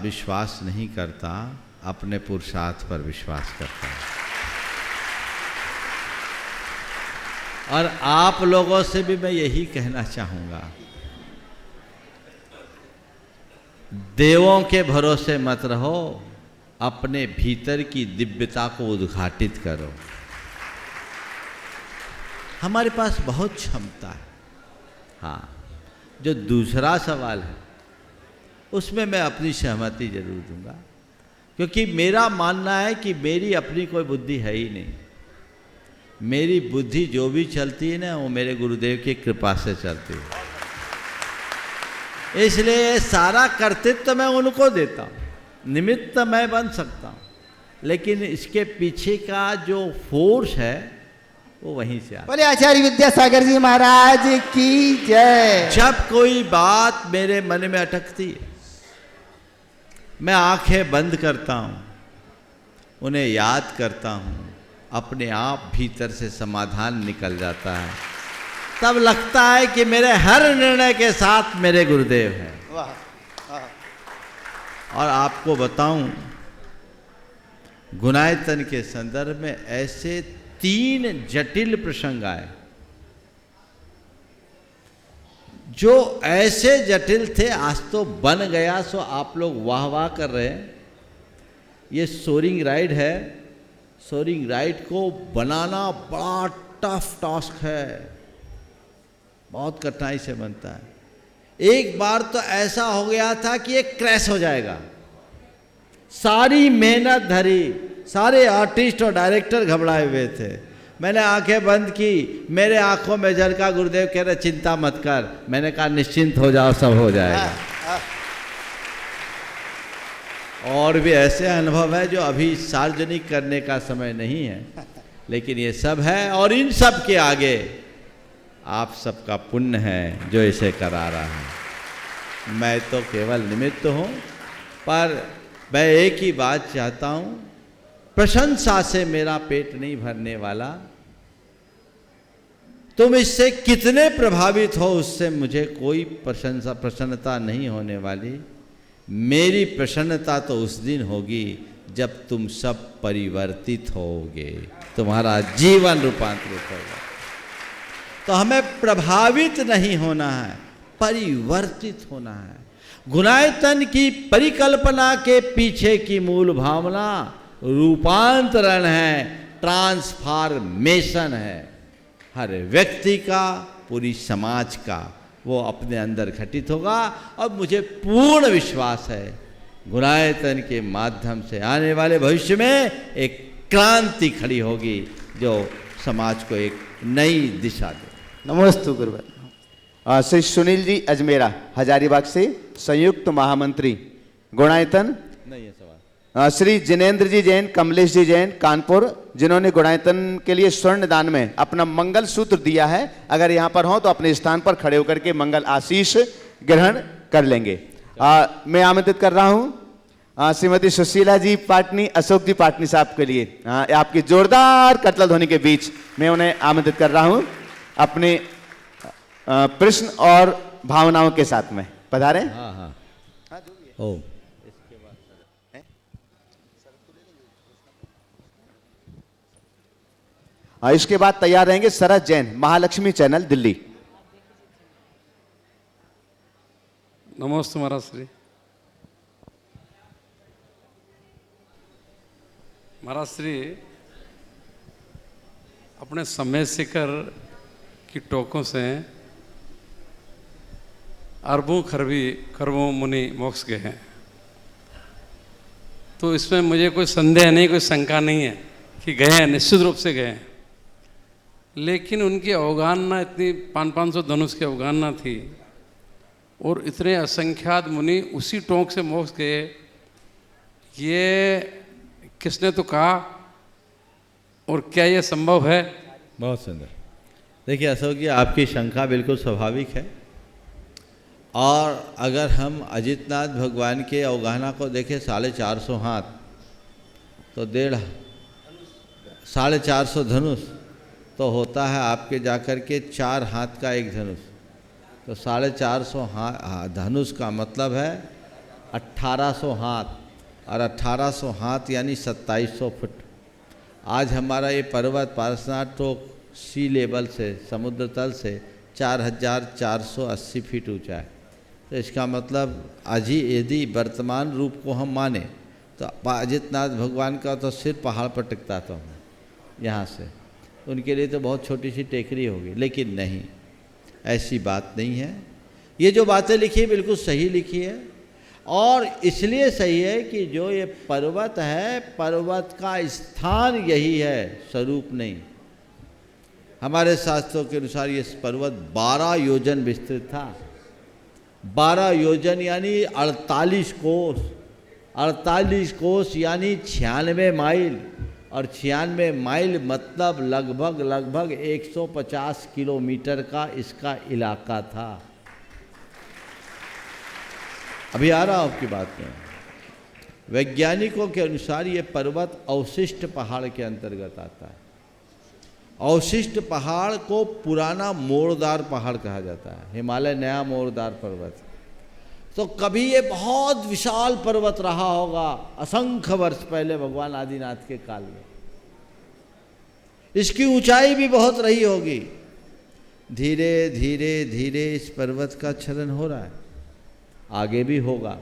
विश्वास नहीं करता, अपने पुरुषार्थ पर विश्वास करता हूँ। और आप लोगों से भी मैं यही कहना चाहूँगा, देवों के भरोसे मत रहो, अपने भीतर की दिव्यता को उद्घाटित करो। हमारे पास बहुत क्षमता है। हाँ, जो दूसरा सवाल है उसमें मैं अपनी सहमति जरूर दूंगा, क्योंकि मेरा मानना है कि मेरी अपनी कोई बुद्धि है ही नहीं। मेरी बुद्धि जो भी चलती है ना, वो मेरे गुरुदेव की कृपा से चलती है। इसलिए सारा कर्तृत्व मैं उनको देता हूँ, निमित्त मैं बन सकता हूँ, लेकिन इसके पीछे का जो फोर्स है वो वहीं से आता है। बोले आचार्य विद्यासागर जी महाराज की जय। जब कोई बात मेरे मन में अटकती है, मैं आंखें बंद करता हूँ, उन्हें याद करता हूँ, अपने आप भीतर से समाधान निकल जाता है। तब लगता है कि मेरे हर निर्णय के साथ मेरे गुरुदेव हैं। और आपको बताऊं, गुणायतन के संदर्भ में ऐसे 3 जटिल प्रसंग आए जो ऐसे जटिल थे, आज तो बन गया सो आप लोग वाह वाह कर रहे हैं। ये सोरिंग राइड है, सोरिंग राइड को बनाना बड़ा टफ टास्क है, बहुत कठिनाई से बनता है। एक बार तो ऐसा हो गया था कि ये क्रैश हो जाएगा, सारी मेहनत धरी, सारे आर्टिस्ट और डायरेक्टर घबराए हुए थे। मैंने आंखें बंद की, मेरे आंखों में झलका, गुरुदेव कह रहे चिंता मत कर। मैंने कहा निश्चिंत हो जाओ, सब हो जाएगा। और भी ऐसे अनुभव है जो अभी सार्वजनिक करने का समय नहीं है, लेकिन ये सब है। और इन सब के आगे आप सबका पुण्य है जो इसे करा रहा है। मैं तो केवल निमित्त हूँ, पर मैं एक ही बात चाहता हूँ, प्रशंसा से मेरा पेट नहीं भरने वाला। तुम इससे कितने प्रभावित हो, उससे मुझे कोई प्रसन्नता नहीं होने वाली। मेरी प्रसन्नता तो उस दिन होगी जब तुम सब परिवर्तित होगे, तुम्हारा जीवन रूपांतरित होगा। तो हमें प्रभावित नहीं होना है, परिवर्तित होना है। गुणायतन की परिकल्पना के पीछे की मूल भावना रूपांतरण है, ट्रांसफॉर्मेशन है। हर व्यक्ति का, पूरी समाज का वो अपने अंदर घटित होगा। और मुझे पूर्ण विश्वास है गुणायतन के माध्यम से आने वाले भविष्य में एक क्रांति खड़ी होगी जो समाज को एक नई दिशा दे। नमोस्तु गुरुवर। श्री सुनील जी अजमेरा हजारीबाग से संयुक्त महामंत्री गुणायतन। नहीं है सवाल। श्री जिनेंद्र जी जैन, कमलेश जी जैन कानपुर, जिन्होंने गुणायतन के लिए स्वर्ण दान में अपना मंगल सूत्र दिया है। अगर यहाँ पर हो तो अपने स्थान पर खड़े होकर के मंगल आशीष ग्रहण कर लेंगे। मैं आमंत्रित कर रहा हूँ श्रीमती सुशीला जी पाटनी, अशोक जी पाटनी साहब के लिए आपकी जोरदार कटला ध्वनि के बीच मैं उन्हें आमंत्रित कर रहा हूँ अपने प्रश्न और भावनाओं के साथ में। पधारें। हाँ हाँ ओ इसके बाद तैयार रहेंगे शरद जैन, महालक्ष्मी चैनल दिल्ली। नमस्ते महाराज श्री। महाराज श्री, अपने समय शिखर की टोकों से अरबों खरबों मुनि मोक्ष गए हैं, तो इसमें मुझे कोई संदेह नहीं, कोई शंका नहीं है कि गए हैं, निश्चित रूप से गए हैं। लेकिन उनकी अवगाहना इतनी 500 धनुष की अवगाहना थी और इतने असंख्यात मुनि उसी टोंक से मोक्ष गए, ये किसने तो कहा और क्या ये संभव है? बहुत सुंदर। देखिए अशोक जी, आपकी शंका बिल्कुल स्वाभाविक है। और अगर हम अजितनाथ भगवान के अवगाहना को देखें, 450 हाथ तो 450 धनुष तो होता है आपके जाकर के 4 हाथ का एक धनुष, तो 450 धनुष का मतलब है 1800 हाथ, और 1800 हाथ यानी 2700 फुट। आज हमारा ये पर्वत पारसनाथ तो सी लेवल से, समुद्र तल से 4480 फीट ऊंचा है। तो इसका मतलब आज ही यदि वर्तमान रूप को हम माने तो अजितनाथ भगवान का तो सिर पहाड़ पर टिकता था यहाँ से, उनके लिए तो बहुत छोटी सी टेकरी होगी। लेकिन नहीं, ऐसी बात नहीं है। ये जो बातें लिखी है बिल्कुल सही लिखी है, और इसलिए सही है कि जो ये पर्वत है, पर्वत का स्थान यही है, स्वरूप नहीं। हमारे शास्त्रों के अनुसार ये पर्वत 12 योजन विस्तृत था। 12 योजन यानी 48 कोस, 48 कोस यानी 96 माइल, और 96 माइल मतलब लगभग 150 किलोमीटर का इसका इलाका था। अभी आ रहा आपकी बात में। वैज्ञानिकों के अनुसार ये पर्वत अवशिष्ट पहाड़ के अंतर्गत आता है। अवशिष्ट पहाड़ को पुराना मोड़दार पहाड़ कहा जाता है। हिमालय नया मोड़दार पर्वत, तो कभी ये बहुत विशाल पर्वत रहा होगा असंख्य वर्ष पहले भगवान आदिनाथ के काल में। इसकी ऊंचाई भी बहुत रही होगी। धीरे धीरे धीरे इस पर्वत का क्षरण हो रहा है, आगे भी होगा।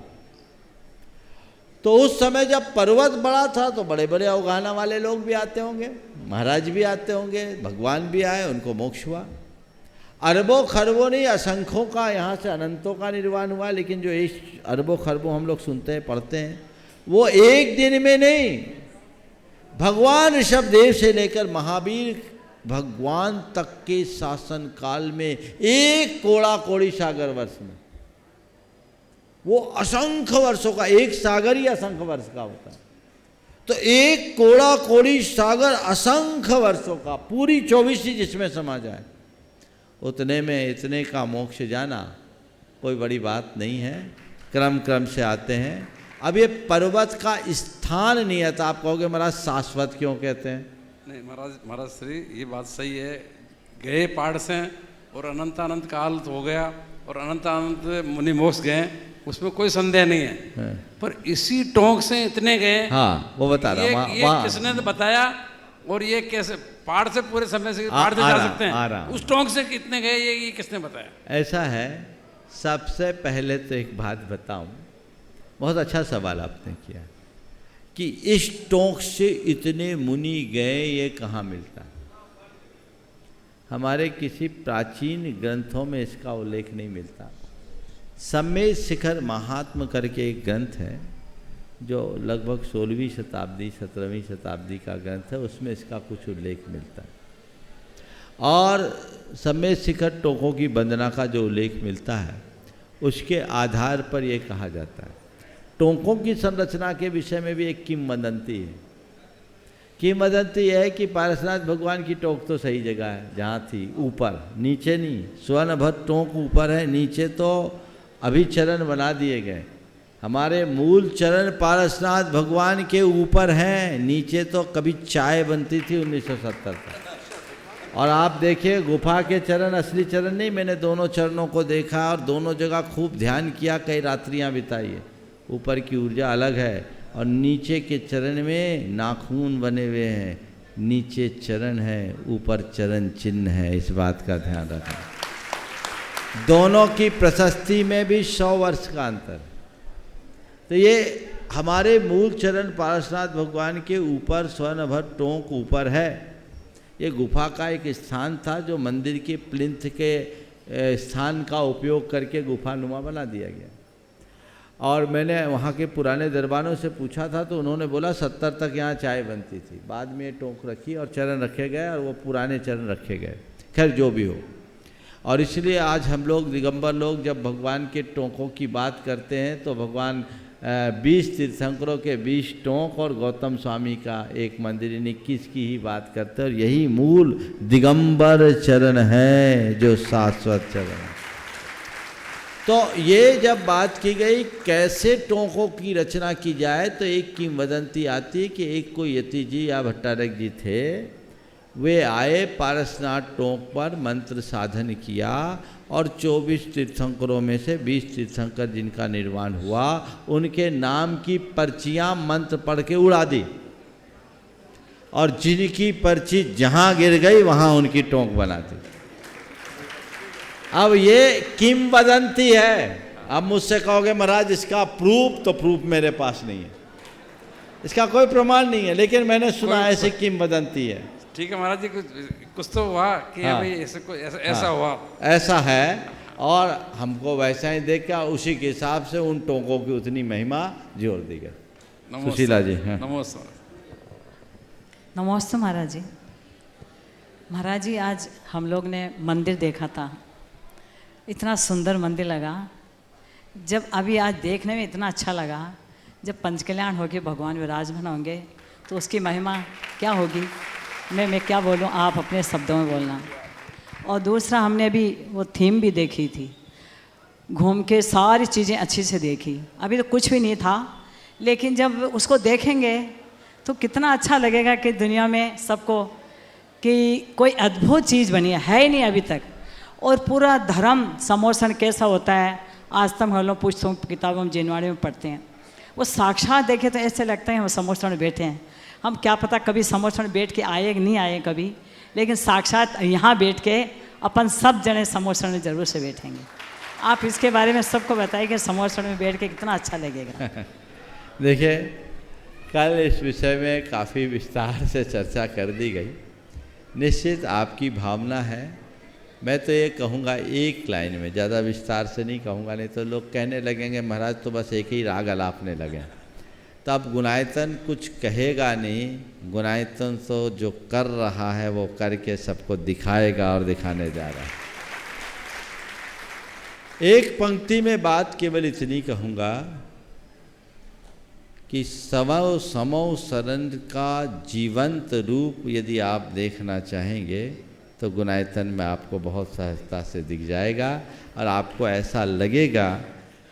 तो उस समय जब पर्वत बड़ा था तो बड़े बड़े अवगाहना वाले लोग भी आते होंगे, महाराज भी आते होंगे, भगवान भी आए, उनको मोक्ष हुआ। अरबों खरबों नहीं, असंख्यों का, यहाँ से अनंतों का निर्वाण हुआ। लेकिन जो इस अरबों खरबों हम लोग सुनते हैं, पढ़ते हैं, वो एक दिन में नहीं। भगवान ऋषभदेव से लेकर महावीर भगवान तक के शासन काल में एक कोड़ा कोड़ी सागर वर्ष में, वो असंख्य वर्षों का, एक सागर ही असंख्य वर्ष का होता है। तो एक कोड़ा कोड़ी सागर असंख्य वर्षों का, पूरी 24 जिसमें समा जाए, उतने में इतने का मोक्ष जाना कोई बड़ी बात नहीं है। क्रम क्रम से आते हैं। अब ये पर्वत का स्थान नहीं है, तो आप कहोगे महाराज शाश्वत क्यों कहते हैं? नहीं महाराज श्री, ये बात सही है। गए पहाड़ से और अनंत काल हो गया और अनंत मुनि मोक्ष गए, उसमें कोई संदेह नहीं है। पर इसी टोंक से इतने गए, हाँ वो बता रहा ये किसने तो बताया, और ये कैसे पहाड़ से पूरे समय से पहाड़ से जा सकते हैं, उस टोंक से कितने गए ये किसने बताया? ऐसा है, सबसे पहले तो एक बात बताऊं, बहुत अच्छा सवाल आपने किया कि इस टोंक से इतने मुनि गए, ये कहाँ मिलता है? हमारे किसी प्राचीन ग्रंथों में इसका उल्लेख नहीं मिलता। सम्मेद शिखर महात्म करके एक ग्रंथ है जो लगभग 16वीं शताब्दी 17वीं शताब्दी का ग्रंथ है, उसमें इसका कुछ उल्लेख मिलता है। और सम्मेद शिखर टोंकों की वंदना का जो उल्लेख मिलता है, उसके आधार पर यह कहा जाता है। टोंकों की संरचना के विषय में भी एक किंवदंती है। किंवदंती यह है कि पारसनाथ भगवान की टोंक तो सही जगह है जहाँ थी, ऊपर, नीचे नहीं। स्वर्णभद्र टोंक ऊपर है, नीचे तो अभी चरण बना दिए गए। हमारे मूल चरण पारसनाथ भगवान के ऊपर हैं, नीचे तो कभी चाय बनती थी 1970 तक। और आप देखिए गुफा के चरण असली चरण नहीं, मैंने दोनों चरणों को देखा और दोनों जगह खूब ध्यान किया, कई रात्रियां बिताई है। ऊपर की ऊर्जा अलग है और नीचे के चरण में नाखून बने हुए हैं, नीचे चरण है, ऊपर चरण चिन्ह है। इस बात का ध्यान रखना। दोनों की प्रशस्ति में भी 100 वर्ष का अंतर। तो ये हमारे मूल चरण पारसनाथ भगवान के ऊपर स्वर्णभद्र टोंक ऊपर है। ये गुफा का एक स्थान था जो मंदिर के प्लिंथ के स्थान का उपयोग करके गुफानुमा बना दिया गया। और मैंने वहाँ के पुराने दरबारों से पूछा था तो उन्होंने बोला 70 तक यहाँ चाय बनती थी, बाद में टोंक रखी और चरण रखे गए और वो पुराने चरण रखे गए। खैर जो भी हो, और इसलिए आज हम लोग दिगंबर लोग जब भगवान के टोंकों की बात करते हैं तो भगवान 20 तीर्थंकरों के 20 टोंक और गौतम स्वामी का एक मंदिर, इन 21 की ही बात करते हैं। और यही मूल दिगंबर चरण है जो शाश्वत चरण है। तो ये जब बात की गई कैसे टोंकों की रचना की जाए, तो एक किंवदंती आती है कि एक कोई यति जी या भट्टारक जी थे, वे आए पारसनाथ टोंक पर, मंत्र साधन किया और 24 तीर्थंकरों में से 20 तीर्थंकर जिनका निर्वाण हुआ, उनके नाम की पर्चियां मंत्र पढ़ के उड़ा दी, और जिनकी पर्ची जहां गिर गई वहां उनकी टोंक बना दी। अब ये किंवदंती है। अब मुझसे कहोगे महाराज इसका प्रूफ, तो प्रूफ मेरे पास नहीं है, इसका कोई प्रमाण नहीं है, लेकिन मैंने सुना ऐसी किंवदंती है। ठीक है महाराज जी, कुछ तो हुआ कि हाँ, भाई ऐसा हुआ, ऐसा है, और हमको वैसा ही देख के उसी के हिसाब से उन टोंकों की उतनी महिमा जोड़ दी गई। सुशीला जी। हाँ। नमस्कार। नमस्ते महाराज जी। महाराज जी, आज हम लोग ने मंदिर देखा था, इतना सुंदर मंदिर लगा। जब अभी आज देखने में इतना अच्छा लगा, जब पंचकल्याण होके भगवान विराजमान होंगे तो उसकी महिमा क्या होगी, मैं क्या बोलूं, आप अपने शब्दों में बोलना। और दूसरा, हमने अभी वो थीम भी देखी थी, घूम के सारी चीज़ें अच्छी से देखी। अभी तो कुछ भी नहीं था, लेकिन जब उसको देखेंगे तो कितना अच्छा लगेगा कि दुनिया में सबको कि कोई अद्भुत चीज़ बनी है ही नहीं अभी तक। और पूरा धर्म समोसन कैसा होता है, आज तक हम लोग पुस्तकों किताबों में जिनवाड़ी में पढ़ते हैं, वो साक्षात देखे तो ऐसे लगता है हम समोसन में बैठे हैं। हम क्या पता कभी समोसन में बैठ के आए कि नहीं आए कभी, लेकिन साक्षात यहाँ बैठ के अपन सब जने समोसन में ज़रूर से बैठेंगे। आप इसके बारे में सबको बताइए कि समोसन में बैठ के कितना अच्छा लगेगा। देखिए, कल इस विषय में काफ़ी विस्तार से चर्चा कर दी गई। निश्चित आपकी भावना है। मैं तो ये कहूँगा एक लाइन में, ज़्यादा विस्तार से नहीं कहूँगा, नहीं तो लोग कहने लगेंगे महाराज तो बस एक ही राग अलापने लगे। तो अब गुणायतन कुछ कहेगा नहीं, गुणायतन तो जो कर रहा है वो करके सबको दिखाएगा और दिखाने जा रहा है। एक पंक्ति में बात केवल इतनी कहूँगा कि समो शरण का जीवंत रूप यदि आप देखना चाहेंगे तो गुणायतन में आपको बहुत सहजता से दिख जाएगा, और आपको ऐसा लगेगा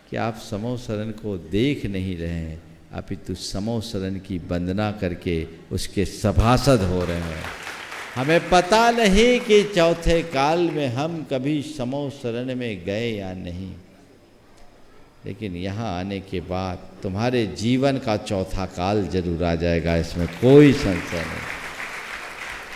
कि आप समो शरण को देख नहीं रहे हैं, अपितु समो शरण की वंदना करके उसके सभासद हो रहे हैं। हमें पता नहीं कि चौथे काल में हम कभी समो शरण में गए या नहीं, लेकिन यहाँ आने के बाद तुम्हारे जीवन का चौथा काल जरूर आ जाएगा, इसमें कोई संशय नहीं।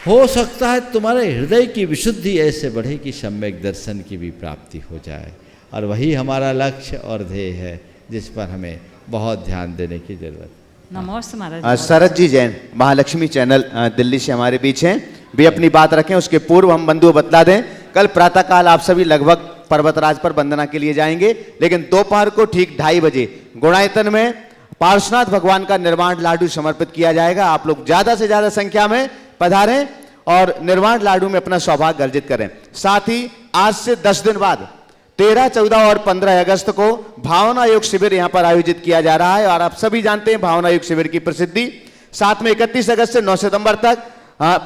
हो सकता है तुम्हारे हृदय की विशुद्धि ऐसे बढ़े कि सम्यक दर्शन की भी प्राप्ति हो जाए, और वही हमारा लक्ष्य और ध्येय है जिस पर हमें बहुत ध्यान देने की जरूरत है। नमस्ते महाराज। शरद जी जैन महालक्ष्मी चैनल दिल्ली से हमारे बीच हैं, भी अपनी बात रखें। उसके पूर्व हम बंधु बतला दें, कल प्रातःकाल आप सभी लगभग पर्वतराज पर वंदना के लिए जाएंगे, लेकिन दोपहर को ठीक 2:30 बजे गुणायतन में पार्श्वनाथ भगवान का निर्वाण लाडू समर्पित किया जाएगा। आप लोग ज्यादा से ज्यादा संख्या में पधारें और निर्वाण लाडू में अपना सौभाग्य अर्जित करें। साथ ही आज से 10 दिन बाद 13, 14 और 15 अगस्त को भावना योग शिविर यहां पर आयोजित किया जा रहा है, और आप सभी जानते हैं भावना योग शिविर की प्रसिद्धि। साथ में 31 अगस्त से 9 सितंबर तक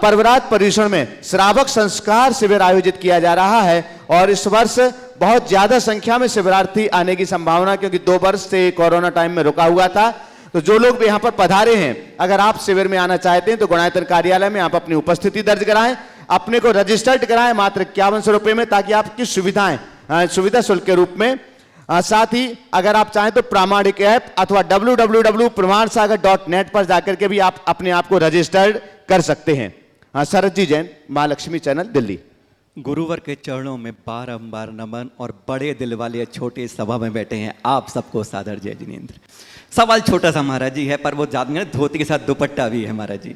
पर्वरात पर्यूषण में श्रावक संस्कार शिविर आयोजित किया जा रहा है, और इस वर्ष बहुत ज्यादा संख्या में शिविरार्थी आने की संभावना, क्योंकि 2 वर्ष से कोरोना टाइम में रुका हुआ था। तो जो लोग भी यहाँ पर पधारे हैं, अगर आप शिविर में आना चाहते हैं तो गुणायतन कार्यालय में आप अपनी उपस्थिति दर्ज कराएं, अपने को रजिस्टर्ड कराएं मात्र 5100 रुपये में, ताकि आपकी सुविधाएं सुविधा शुल्क के रूप में। साथ ही अगर आप चाहें तो प्रामाणिक ऐप अथवा www.pramansagar.net पर जाकर के भी आप अपने आप को रजिस्टर्ड कर सकते हैं। हाँ, शरद जी जैन, महालक्ष्मी चैनल, दिल्ली। गुरुवर के चरणों में बारंबार नमन, और बड़े दिल वाले छोटे सभा में बैठे हैं आप सबको सादर जय जिनेंद्र। सवाल छोटा सा महाराज जी है, पर वो जान धोती के साथ दुपट्टा भी है महाराज जी।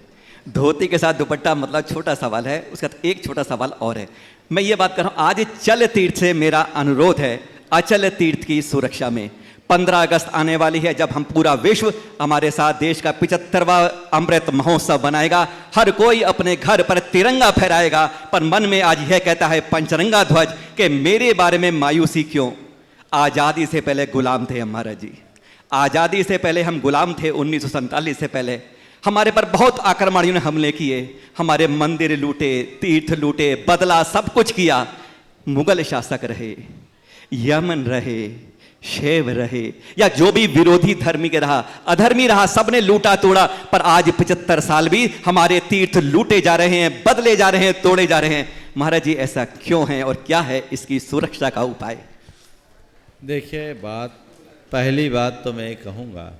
धोती के साथ दुपट्टा मतलब छोटा सवाल है, उसका एक छोटा सवाल और है। मैं ये बात कर रहा हूँ, आज चल तीर्थ से मेरा अनुरोध है, अचल तीर्थ की सुरक्षा में 15 अगस्त आने वाली है, जब हम पूरा विश्व हमारे साथ देश का 75वां अमृत महोत्सव बनाएगा। हर कोई अपने घर पर तिरंगा फहराएगा, पर मन में आज यह कहता है पंचरंगा ध्वज कि मेरे बारे में मायूसी क्यों। आज़ादी से पहले गुलाम थे हम महाराज जी, आज़ादी से पहले हम गुलाम थे। 1947 से पहले हमारे पर बहुत आक्रमणियों ने हमले किए, हमारे मंदिर लूटे, तीर्थ लूटे, बदला सब कुछ किया। मुगल शासक रहे, यमन रहे, शैव रहे या जो भी विरोधी धर्मी के रहा, अधर्मी रहा, सबने लूटा तोड़ा, पर आज 75 साल भी हमारे तीर्थ लूटे जा रहे हैं, बदले जा रहे हैं, तोड़े जा रहे हैं। महाराज जी ऐसा क्यों है और क्या है इसकी सुरक्षा का उपाय? देखिए, पहली बात तो मैं कहूँगा,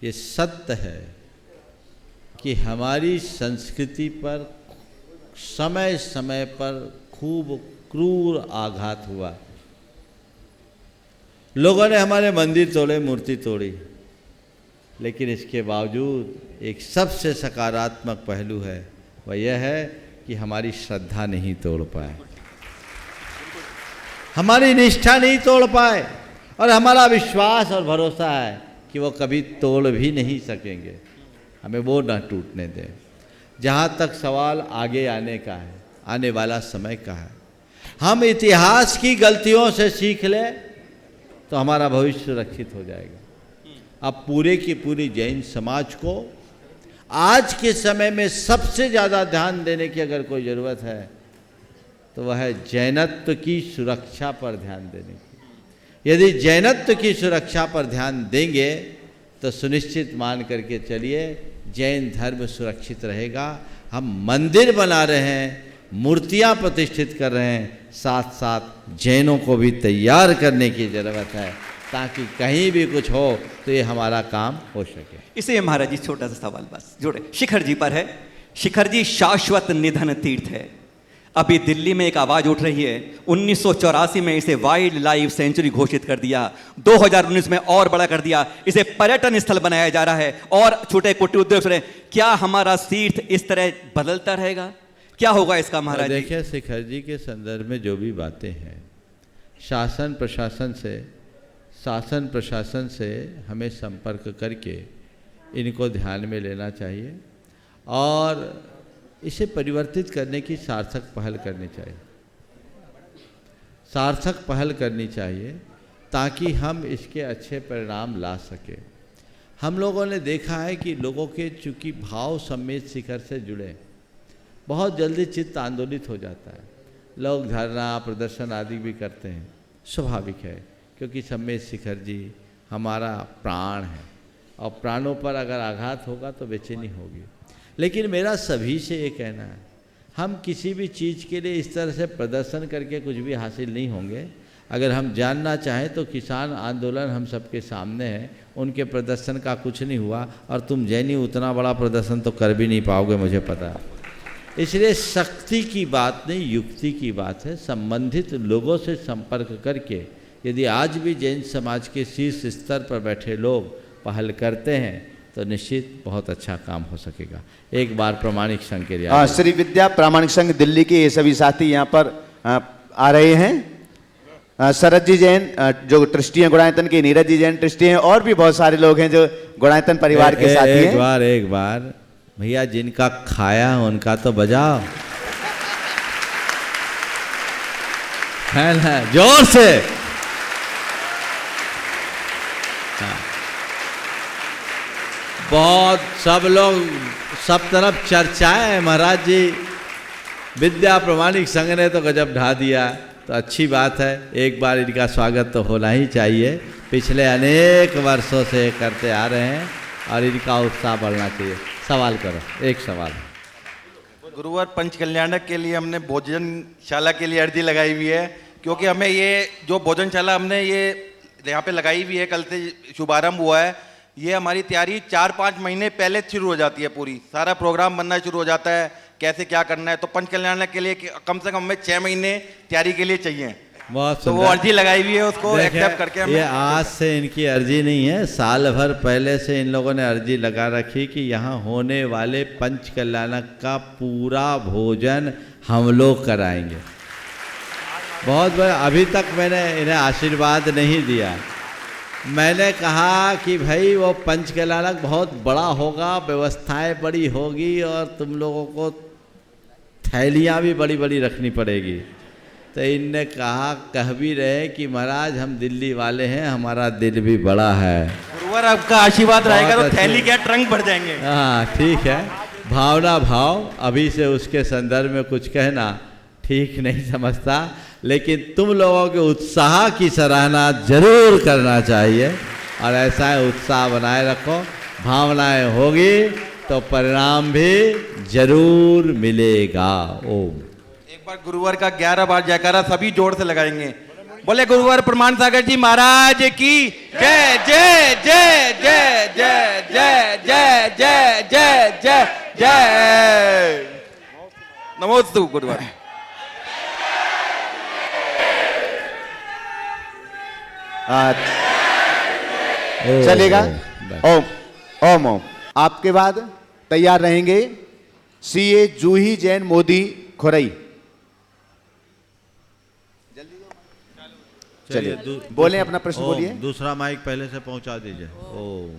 ये सत्य है कि हमारी संस्कृति पर समय समय पर खूब क्रूर आघात हुआ। लोगों ने हमारे मंदिर तोड़े, मूर्ति तोड़ी, लेकिन इसके बावजूद एक सबसे सकारात्मक पहलू है, वह यह है कि हमारी श्रद्धा नहीं तोड़ पाए, हमारी निष्ठा नहीं तोड़ पाए, और हमारा विश्वास और भरोसा है कि वो कभी तोड़ भी नहीं सकेंगे। हमें वो ना टूटने दें। जहाँ तक सवाल आगे आने का है, आने वाला समय का है, हम इतिहास की गलतियों से सीख लें तो हमारा भविष्य सुरक्षित हो जाएगा। अब पूरे की पूरी जैन समाज को आज के समय में सबसे ज़्यादा ध्यान देने की अगर कोई ज़रूरत है तो वह है जैनत्व की सुरक्षा पर ध्यान देने की। यदि जैनत्व की सुरक्षा पर ध्यान देंगे तो सुनिश्चित मान करके चलिए जैन धर्म सुरक्षित रहेगा। हम मंदिर बना रहे हैं, मूर्तियां प्रतिष्ठित कर रहे हैं, साथ साथ जैनों को भी तैयार करने की ज़रूरत है ताकि कहीं भी कुछ हो तो ये हमारा काम हो सके। इसे महाराज जी छोटा सा सवाल बस जोड़े शिखर जी पर है। शिखर जी शाश्वत निधन तीर्थ है। अभी दिल्ली में एक आवाज उठ रही है, 1984 में इसे वाइल्ड लाइफ सेंचुरी घोषित कर दिया, 2019 में और बड़ा कर दिया, इसे पर्यटन स्थल बनाया जा रहा है और छोटे कुटीर उद्योग रहे। क्या हमारा तीर्थ इस तरह बदलता रहेगा? क्या होगा इसका महाराज? देखिए, शिखर जी के संदर्भ में जो भी बातें हैं, शासन प्रशासन से हमें संपर्क करके इनको ध्यान में लेना चाहिए और इसे परिवर्तित करने की सार्थक पहल करनी चाहिए ताकि हम इसके अच्छे परिणाम ला सकें। हम लोगों ने देखा है कि लोगों के चूँकि भाव सम्मेत शिखर से जुड़े, बहुत जल्दी चित्त आंदोलित हो जाता है। लोग धरना प्रदर्शन आदि भी करते हैं, स्वाभाविक है, क्योंकि सम्मेत शिखर जी हमारा प्राण है और प्राणों पर अगर आघात होगा तो बेचैनी होगी। लेकिन मेरा सभी से ये कहना है, हम किसी भी चीज़ के लिए इस तरह से प्रदर्शन करके कुछ भी हासिल नहीं होंगे। अगर हम जानना चाहें तो किसान आंदोलन हम सबके सामने है, उनके प्रदर्शन का कुछ नहीं हुआ और तुम जैनी उतना बड़ा प्रदर्शन तो कर भी नहीं पाओगे, मुझे पता है। इसलिए शक्ति की बात नहीं, युक्ति की बात है। संबंधित लोगों से संपर्क करके यदि आज भी जैन समाज के शीर्ष स्तर पर बैठे लोग पहल करते हैं तो निश्चित बहुत अच्छा काम हो सकेगा। एक बार प्रामाणिक संघ के लिए श्री विद्या प्रामाणिक संघ दिल्ली के ये सभी साथी यहाँ पर आ रहे हैं। शरद जी जैन जो ट्रस्टी हैं गुणायतन के, नीरज जी जैन ट्रस्टी हैं, और भी बहुत सारे लोग हैं जो गुणायतन परिवार के साथी हैं। एक बार भैया जिनका खाया उनका तो बजाओ, है ना, जोर से। बहुत सब लोग सब तरफ चर्चाएं है महाराज जी। विद्या प्रामाणिक संघ ने तो गजब ढा दिया, तो अच्छी बात है। एक बार इनका स्वागत तो होना ही चाहिए। पिछले अनेक वर्षों से करते आ रहे हैं और इनका उत्साह बढ़ना चाहिए। सवाल करो, एक सवाल। गुरुवार पंच कल्याणक के लिए हमने भोजनशाला के लिए अर्जी लगाई हुई है, क्योंकि हमें ये जो भोजनशाला हमने ये यहाँ पे लगाई हुई है, कल से शुभारंभ हुआ है। ये हमारी तैयारी 4-5 महीने पहले शुरू हो जाती है, पूरी सारा प्रोग्राम बनना शुरू हो जाता है, कैसे क्या करना है। तो पंच कल्याणक के लिए कम से कम हमें 6 महीने तैयारी के लिए चाहिए। तो वो अर्जी लगाई हुई है, उसको एक्सेप्ट करके ये आज से इनकी अर्जी नहीं है, साल भर पहले से इन लोगों ने अर्जी लगा रखी कि यहाँ होने वाले पंच कल्याणक का पूरा भोजन हम लोग कराएंगे। बहुत बड़ा, अभी तक मैंने इन्हें आशीर्वाद नहीं दिया। मैंने कहा कि भाई वो पंच कल्याणक बहुत बड़ा होगा, व्यवस्थाएं बड़ी होगी और तुम लोगों को थैलियाँ भी बड़ी बड़ी रखनी पड़ेगी। तो इनने कहा, कह भी रहे कि महाराज हम दिल्ली वाले हैं, हमारा दिल भी बड़ा है। गुरुवार आपका आशीर्वाद रहेगा तो थैली क्या ट्रंक भर जाएंगे। हाँ ठीक है, भावना भाव। अभी से उसके संदर्भ में कुछ कहना ठीक नहीं समझता, लेकिन तुम लोगों के उत्साह की सराहना जरूर करना चाहिए और ऐसा उत्साह बनाए रखो। भावनाएं होगी तो परिणाम भी जरूर मिलेगा। ओम। एक बार गुरुवर का 11 बार जयकारा सभी जोर से लगाएंगे। बोले गुरुवर प्रमाण सागर जी महाराज की जय जय जय जय जय जय जय जय जय जय जय। नमोस्तु गुरुवर। चलेगा। ओम ओम ओम। आपके बाद तैयार रहेंगे सीए जूही जैन मोदी खुरई। चलिए बोलें, अपना प्रश्न बोलिए। दूसरा माइक पहले से पहुंचा दीजिए। ओम।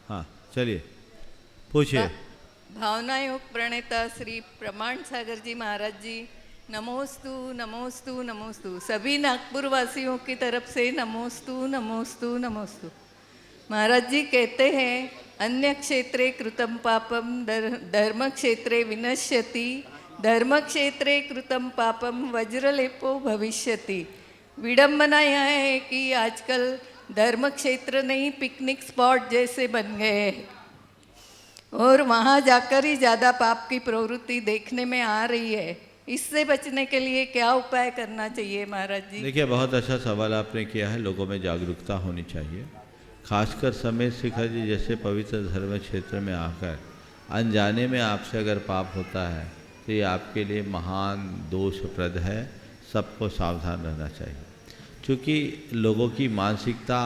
हाँ चलिए पूछिए। भावना योग प्रणेता श्री प्रमाण सागर जी महाराज जी, नमोस्तु नमोस्तु नमोस्तु। सभी नागपुर वासियों की तरफ से नमोस्तु नमोस्तु नमोस्तु। महाराज जी कहते हैं अन्य क्षेत्रे कृतं पापम धर्म क्षेत्रे विनश्यति, धर्म क्षेत्रे कृतं पापम वज्रलेपो भविष्यति। विडंबना यह है कि आजकल धर्म क्षेत्र नहीं पिकनिक स्पॉट जैसे बन गए हैं और वहाँ जाकर ही ज़्यादा पाप की प्रवृत्ति देखने में आ रही है। इससे बचने के लिए क्या उपाय करना चाहिए महाराज जी? देखिए बहुत अच्छा सवाल आपने किया है। लोगों में जागरूकता होनी चाहिए, खासकर समेत शिखर जी जैसे पवित्र धर्म क्षेत्र में आकर अनजाने में आपसे अगर पाप होता है तो ये आपके लिए महान दोषप्रद है। सबको सावधान रहना चाहिए, क्योंकि लोगों की मानसिकता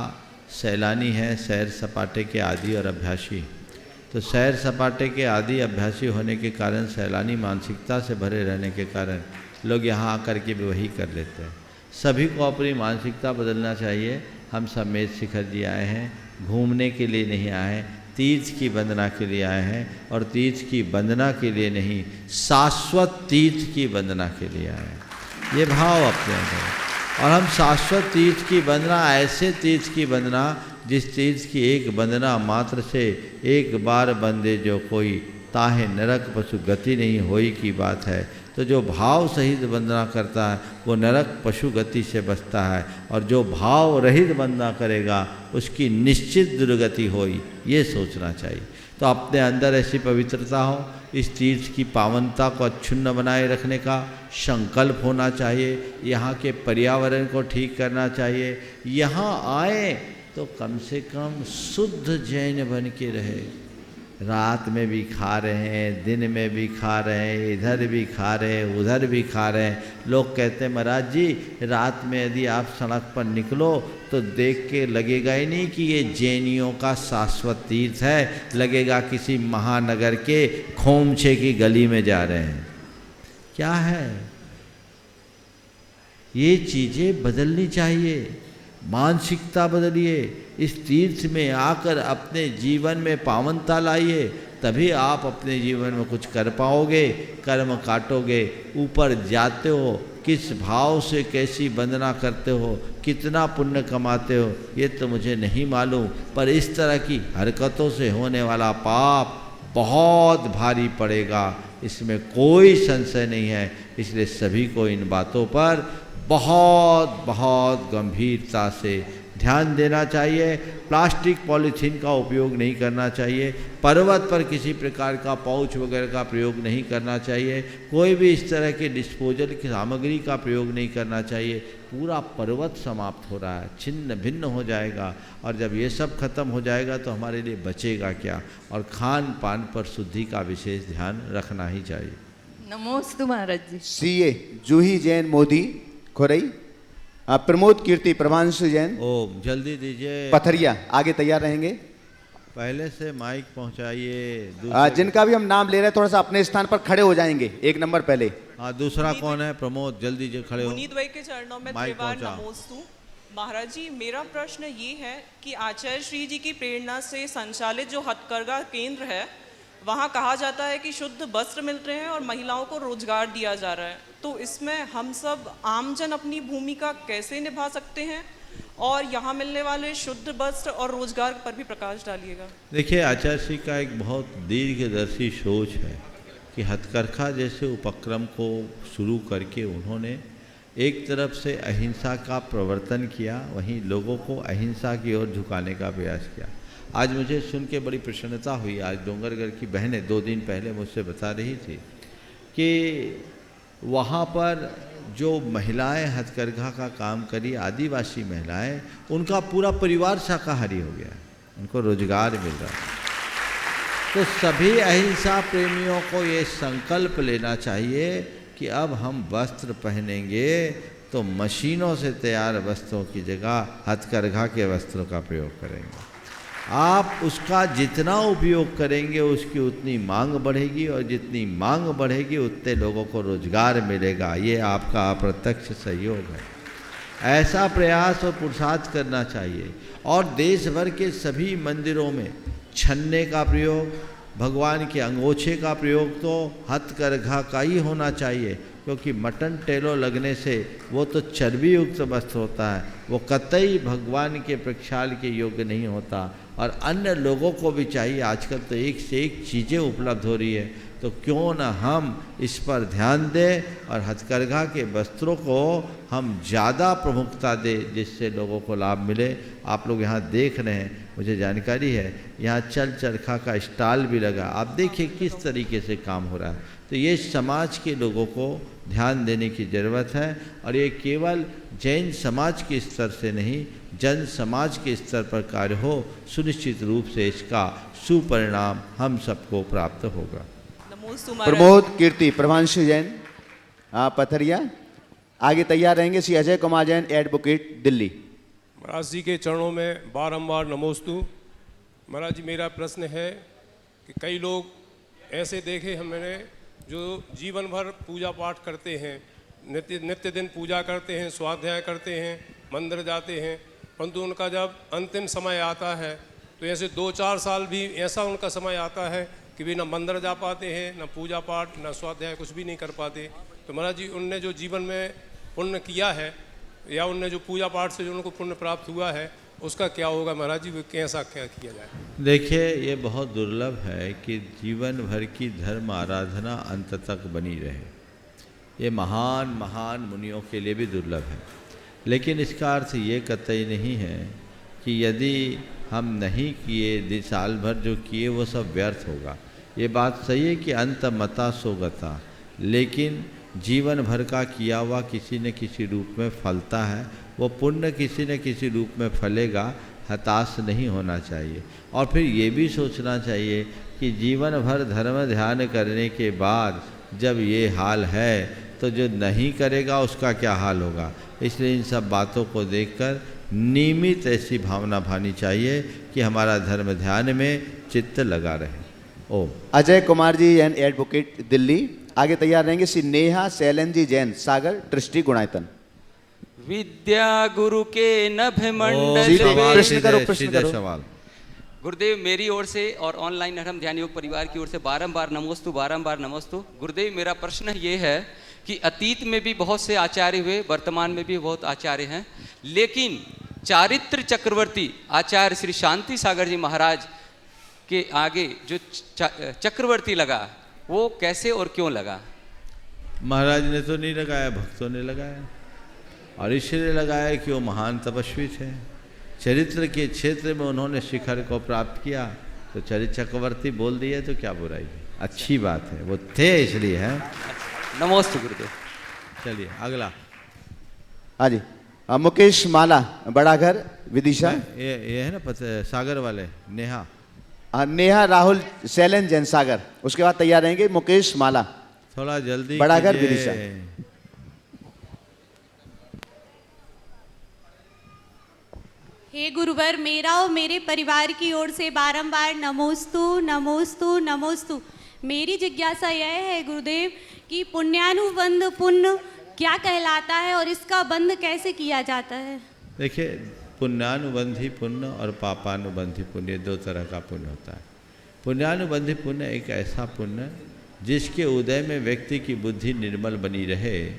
सैलानी है, सैर सपाटे के आदी और अभ्यासी। तो सैर सपाटे के आदी अभ्यासी होने के कारण, सैलानी मानसिकता से भरे रहने के कारण लोग यहाँ आकर के भी वही कर लेते हैं। सभी को अपनी मानसिकता बदलना चाहिए। हम समेत शिखर जी आए हैं, घूमने के लिए नहीं आए हैं, तीर्थ की वंदना के लिए आए हैं। और तीर्थ की वंदना के लिए नहीं, शाश्वत तीर्थ की वंदना के लिए आए हैं। ये भाव अपने अंदर। और हम शाश्वत तीर्थ की वंदना, ऐसे तीर्थ की वंदना जिस तीर्थ की एक वंदना मात्र से एक बार बंदे जो कोई, ताहे नरक पशु गति नहीं होई की बात है। तो जो भाव सहित वंदना करता है वो नरक पशु गति से बचता है, और जो भाव रहित वंदना करेगा उसकी निश्चित दुर्गति होई, ये सोचना चाहिए। तो अपने अंदर ऐसी पवित्रता हो, इस तीर्थ की पावनता को अक्षुण्ण बनाए रखने का संकल्प होना चाहिए। यहाँ के पर्यावरण को ठीक करना चाहिए। यहाँ आए तो कम से कम शुद्ध जैन बन के रहे। रात में भी खा रहे हैं, दिन में भी खा रहे हैं, इधर भी खा रहे हैं, उधर भी खा रहे हैं। लोग कहते हैं महाराज जी रात में यदि आप सड़क पर निकलो तो देख के लगेगा ही नहीं कि ये जैनियों का शाश्वत तीर्थ है, लगेगा किसी महानगर के खोमचे की गली में जा रहे हैं। क्या है? ये चीज़ें बदलनी चाहिए। मानसिकता बदलिए। इस तीर्थ में आकर अपने जीवन में पावनता लाइए, तभी आप अपने जीवन में कुछ कर पाओगे। कर्म काटोगे, ऊपर जाते हो, किस भाव से कैसी वंदना करते हो, कितना पुण्य कमाते हो, ये तो मुझे नहीं मालूम। पर इस तरह की हरकतों से होने वाला पाप बहुत भारी पड़ेगा, इसमें कोई संशय नहीं है। इसलिए सभी को इन बातों पर बहुत बहुत गंभीरता से ध्यान देना चाहिए। प्लास्टिक पॉलीथीन का उपयोग नहीं करना चाहिए। पर्वत पर किसी प्रकार का पाउच वगैरह का प्रयोग नहीं करना चाहिए। कोई भी इस तरह के डिस्पोजल की सामग्री का प्रयोग नहीं करना चाहिए। पूरा पर्वत समाप्त हो रहा है, छिन्न भिन्न हो जाएगा। और जब ये सब खत्म हो जाएगा तो हमारे लिए बचेगा क्या? और खान पान पर शुद्धि का विशेष ध्यान रखना ही चाहिए। नमोस्तु महाराज जी। सीए जूही जैन मोदी खुरई। प्रमोद कीर्ति प्रभांशु जैन। ओम जल्दी दीजिए। पथरिया आगे तैयार रहेंगे। पहले से माइक पहुंचाइए। जिनका भी हम नाम ले रहे हैं थोड़ा सा अपने स्थान पर खड़े हो जाएंगे। एक नंबर पहले। हाँ दूसरा कौन है? प्रमोद जल्दी जो खड़े हो। पुनीत भाई के चरणों में त्रिवार नमोस्तु। महाराज जी मेरा प्रश्न ये है कि आचार्य श्री जी की प्रेरणा से संचालित जो हथकरघा केंद्र है वहाँ कहा जाता है कि शुद्ध वस्त्र मिल रहे हैं और महिलाओं को रोजगार दिया जा रहा है। तो इसमें हम सब आमजन अपनी भूमिका कैसे निभा सकते हैं और यहाँ मिलने वाले शुद्ध वस्त्र और रोजगार पर भी प्रकाश डालिएगा। देखिए आचार्य श्री का एक बहुत दीर्घदर्शी सोच है कि हथकरघा जैसे उपक्रम को शुरू करके उन्होंने एक तरफ से अहिंसा का प्रवर्तन किया, वहीं लोगों को अहिंसा की ओर झुकाने का प्रयास किया। आज मुझे सुन के बड़ी प्रसन्नता हुई। आज डोंगरगढ़ की बहनें 2 दिन पहले मुझसे बता रही थी कि वहाँ पर जो महिलाएं हथकरघा का काम करी, आदिवासी महिलाएं, उनका पूरा परिवार शाकाहारी हो गया, उनको रोजगार मिल रहा है। तो सभी अहिंसा प्रेमियों को ये संकल्प लेना चाहिए कि अब हम वस्त्र पहनेंगे तो मशीनों से तैयार वस्त्रों की जगह हथकरघा के वस्त्रों का प्रयोग करेंगे। आप उसका जितना उपयोग करेंगे उसकी उतनी मांग बढ़ेगी, और जितनी मांग बढ़ेगी उतने लोगों को रोजगार मिलेगा। ये आपका अप्रत्यक्ष सहयोग है। ऐसा प्रयास और पुरुषार्थ करना चाहिए। और देश भर के सभी मंदिरों में छन्ने का प्रयोग, भगवान के अंगोछे का प्रयोग तो हथकरघा का ही होना चाहिए, क्योंकि मटन टेलो लगने से वो तो चर्बी युक्त वस्त्र होता है, वो कतई भगवान के प्रक्षाल के योग्य नहीं होता। और अन्य लोगों को भी चाहिए। आजकल तो एक से एक चीज़ें उपलब्ध हो रही है, तो क्यों ना हम इस पर ध्यान दें और हथकरघा के वस्त्रों को हम ज़्यादा प्रमुखता दें, जिससे लोगों को लाभ मिले। आप लोग यहाँ देख रहे हैं, मुझे जानकारी है यहाँ चल चरखा का स्टॉल भी लगा। आप देखिए किस तरीके से काम हो रहा है। तो ये समाज के लोगों को ध्यान देने की ज़रूरत है, और ये केवल जैन समाज के स्तर से नहीं, जन समाज के स्तर पर कार्य हो, सुनिश्चित रूप से इसका सुपरिणाम हम सबको प्राप्त होगा। प्रमोद कीर्ति प्रभांशु जैन पथरिया आगे तैयार रहेंगे। श्री अजय कुमार जैन एडवोकेट दिल्ली। महाराज जी के चरणों में बारंबार नमोस्तु। महाराज जी मेरा प्रश्न है कि कई लोग ऐसे देखे हैं मैंने जो जीवन भर पूजा पाठ करते हैं, नित्य दिन पूजा करते हैं, स्वाध्याय करते हैं, मंदिर जाते हैं, परंतु उनका जब अंतिम समय आता है तो ऐसे 2-4 साल भी ऐसा उनका समय आता है कि भी ना मंदिर जा पाते हैं, ना पूजा पाठ, ना स्वाध्याय, कुछ भी नहीं कर पाते। तो महाराज जी उनने जो जीवन में पुण्य किया है, या उनने जो पूजा पाठ से जो उनको पुण्य प्राप्त हुआ है, उसका क्या होगा महाराज जी, वो कैसा क्या किया जाए? देखिए, ये बहुत दुर्लभ है कि जीवन भर की धर्म आराधना अंत तक बनी रहे। ये महान महान मुनियों के लिए भी दुर्लभ है। लेकिन इसका अर्थ ये कतई नहीं है कि यदि हम नहीं किए, साल भर जो किए वो सब व्यर्थ होगा। ये बात सही है कि अंत मता सो गता, लेकिन जीवन भर का किया हुआ किसी न किसी रूप में फलता है। वो पुण्य किसी न किसी रूप में फलेगा, हताश नहीं होना चाहिए। और फिर ये भी सोचना चाहिए कि जीवन भर धर्म ध्यान करने के बाद जब ये हाल है तो जो नहीं करेगा उसका क्या हाल होगा। इसलिए इन सब बातों को देखकर नियमित ऐसी भावना भानी चाहिए कि हमारा धर्म ध्यान में चित्त लगा रहे। ओम। अजय कुमार जी एंड एडवोकेट दिल्ली आगे तैयार रहेंगे। श्री नेहा शैलन जी जैन सागर ट्रस्टी गुणायतन। विद्या गुरु के नभ मंडल प्रश्न करो सवाल। गुरुदेव मेरी ओर से और ऑनलाइन अहम ध्यान योग परिवार की ओर से बारंबार नमोस्तु। गुरुदेव मेरा प्रश्न ये है कि अतीत में भी बहुत से आचार्य हुए, वर्तमान में भी बहुत आचार्य हैं, लेकिन चारित्र चक्रवर्ती आचार्य श्री शांति सागर जी महाराज के आगे जो चक्रवर्ती लगा वो कैसे और क्यों लगा? महाराज ने तो नहीं लगाया, भक्तों ने लगाया, और इसलिए लगाया कि वो महान तपस्वी थे। चरित्र के क्षेत्र में उन्होंने शिखर को प्राप्त किया, तो चरित्र चक्रवर्ती बोल दिए तो क्या बुराई है, अच्छी बात है, वो थे इसलिए है। नमस्ते गुरुदेव। चलिए अगला। हाँ जी, मुकेश माला बड़ा घर विदिशा। ये है ना सागर वाले नेहा। नेहा राहुल शैलन जैन सागर। उसके बाद तैयार रहेंगे मुकेश माला थोड़ा जल्दी बड़ा घर विदिशा। हे गुरुवर, मेरा और मेरे परिवार की ओर से बारंबार नमोस्तु। मेरी जिज्ञासा यह है गुरुदेव कि पुण्यानुबंध पुण्य क्या कहलाता है और इसका बंध कैसे किया जाता है? देखिए, पुण्यानुबंधी पुण्य और पापानुबंधी पुण्य 2 तरह का पुण्य होता है। पुण्यानुबंधी पुण्य एक ऐसा पुण्य जिसके उदय में व्यक्ति की बुद्धि निर्मल बनी रहे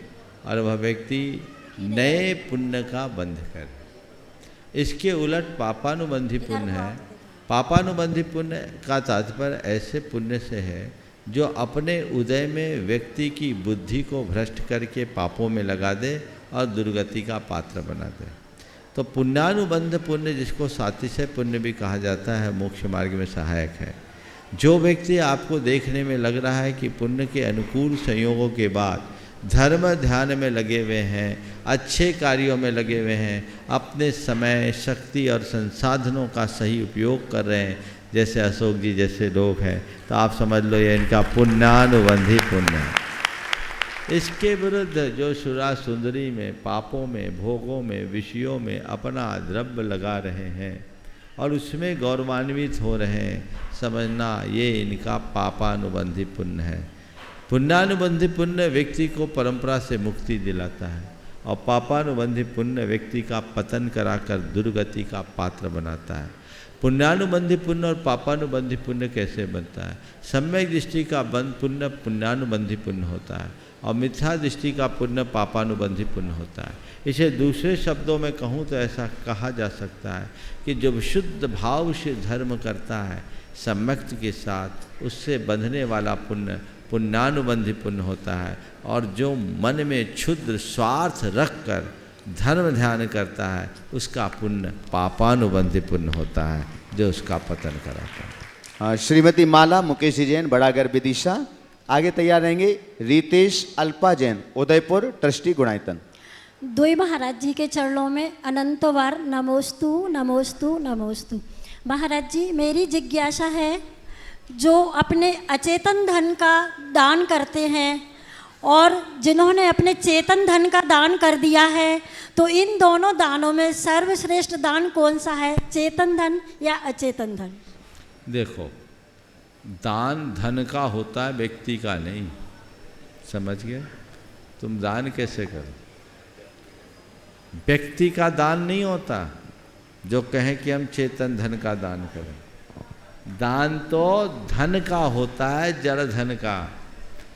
और वह व्यक्ति नए पुण्य का बंध करे। इसके उलट पापानुबंधी पुण्य है। पापानुबंधी पुण्य का तात्पर्य ऐसे पुण्य से है जो अपने उदय में व्यक्ति की बुद्धि को भ्रष्ट करके पापों में लगा दे और दुर्गति का पात्र बना दे। तो पुण्यानुबंध पुण्य, जिसको सातिशय पुण्य भी कहा जाता है, मोक्ष मार्ग में सहायक है। जो व्यक्ति आपको देखने में लग रहा है कि पुण्य के अनुकूल संयोगों के बाद धर्म ध्यान में लगे हुए हैं, अच्छे कार्यों में लगे हुए हैं, अपने समय, शक्ति और संसाधनों का सही उपयोग कर रहे हैं, जैसे अशोक जी जैसे लोग हैं, तो आप समझ लो ये इनका पुण्यानुबंधी पुण्य है। इसके विरुद्ध जो सुरा सुंदरी में, पापों में, भोगों में, विषयों में अपना द्रव्य लगा रहे हैं और उसमें गौरवान्वित हो रहे हैं, समझना ये इनका पापानुबंधी पुण्य है। पुण्यानुबंधी पुण्य व्यक्ति को परंपरा से मुक्ति दिलाता है और पापानुबंधी पुण्य व्यक्ति का पतन कराकर दुर्गति का पात्र बनाता है। पुण्यानुबंधी पुण्य और पापानुबंधी पुण्य कैसे बनता है? सम्यक दृष्टि का बंध पुण्य पुण्यानुबंधी पुण्य होता है और मिथ्या दृष्टि का पुण्य पापानुबंधी पुण्य होता है। इसे दूसरे शब्दों में कहूँ तो ऐसा कहा जा सकता है कि जब शुद्ध भाव से धर्म करता है सम्यक्त के साथ, उससे बंधने वाला पुण्य पुण्यानुबंधी पुण्य होता है, और जो मन में क्षुद्र स्वार्थ रखकर धर्म ध्यान करता है उसका पुण्य पापानुबंधी पुण्य होता है, जो उसका पतन कराता है। श्रीमती माला मुकेशी जैन, बड़ागर विदिशा। आगे तैयार रहेंगे रितेश अल्पा जैन, उदयपुर, ट्रस्टी गुणायतन। द्वै महाराज जी के चरणों में अनंतो बार नमोस्तु नमोस्तु नमोस्तु। महाराज जी, मेरी जिज्ञासा है, जो अपने अचेतन धन का दान करते हैं और जिन्होंने अपने चेतन धन का दान कर दिया है, तो इन दोनों दानों में सर्वश्रेष्ठ दान कौन सा है, चेतन धन या अचेतन धन? देखो, दान धन का होता है, व्यक्ति का नहीं। समझ गए? तुम दान कैसे करो? व्यक्ति का दान नहीं होता जो कहें कि हम चेतन धन का दान करें। दान तो धन का होता है, जड़ धन का।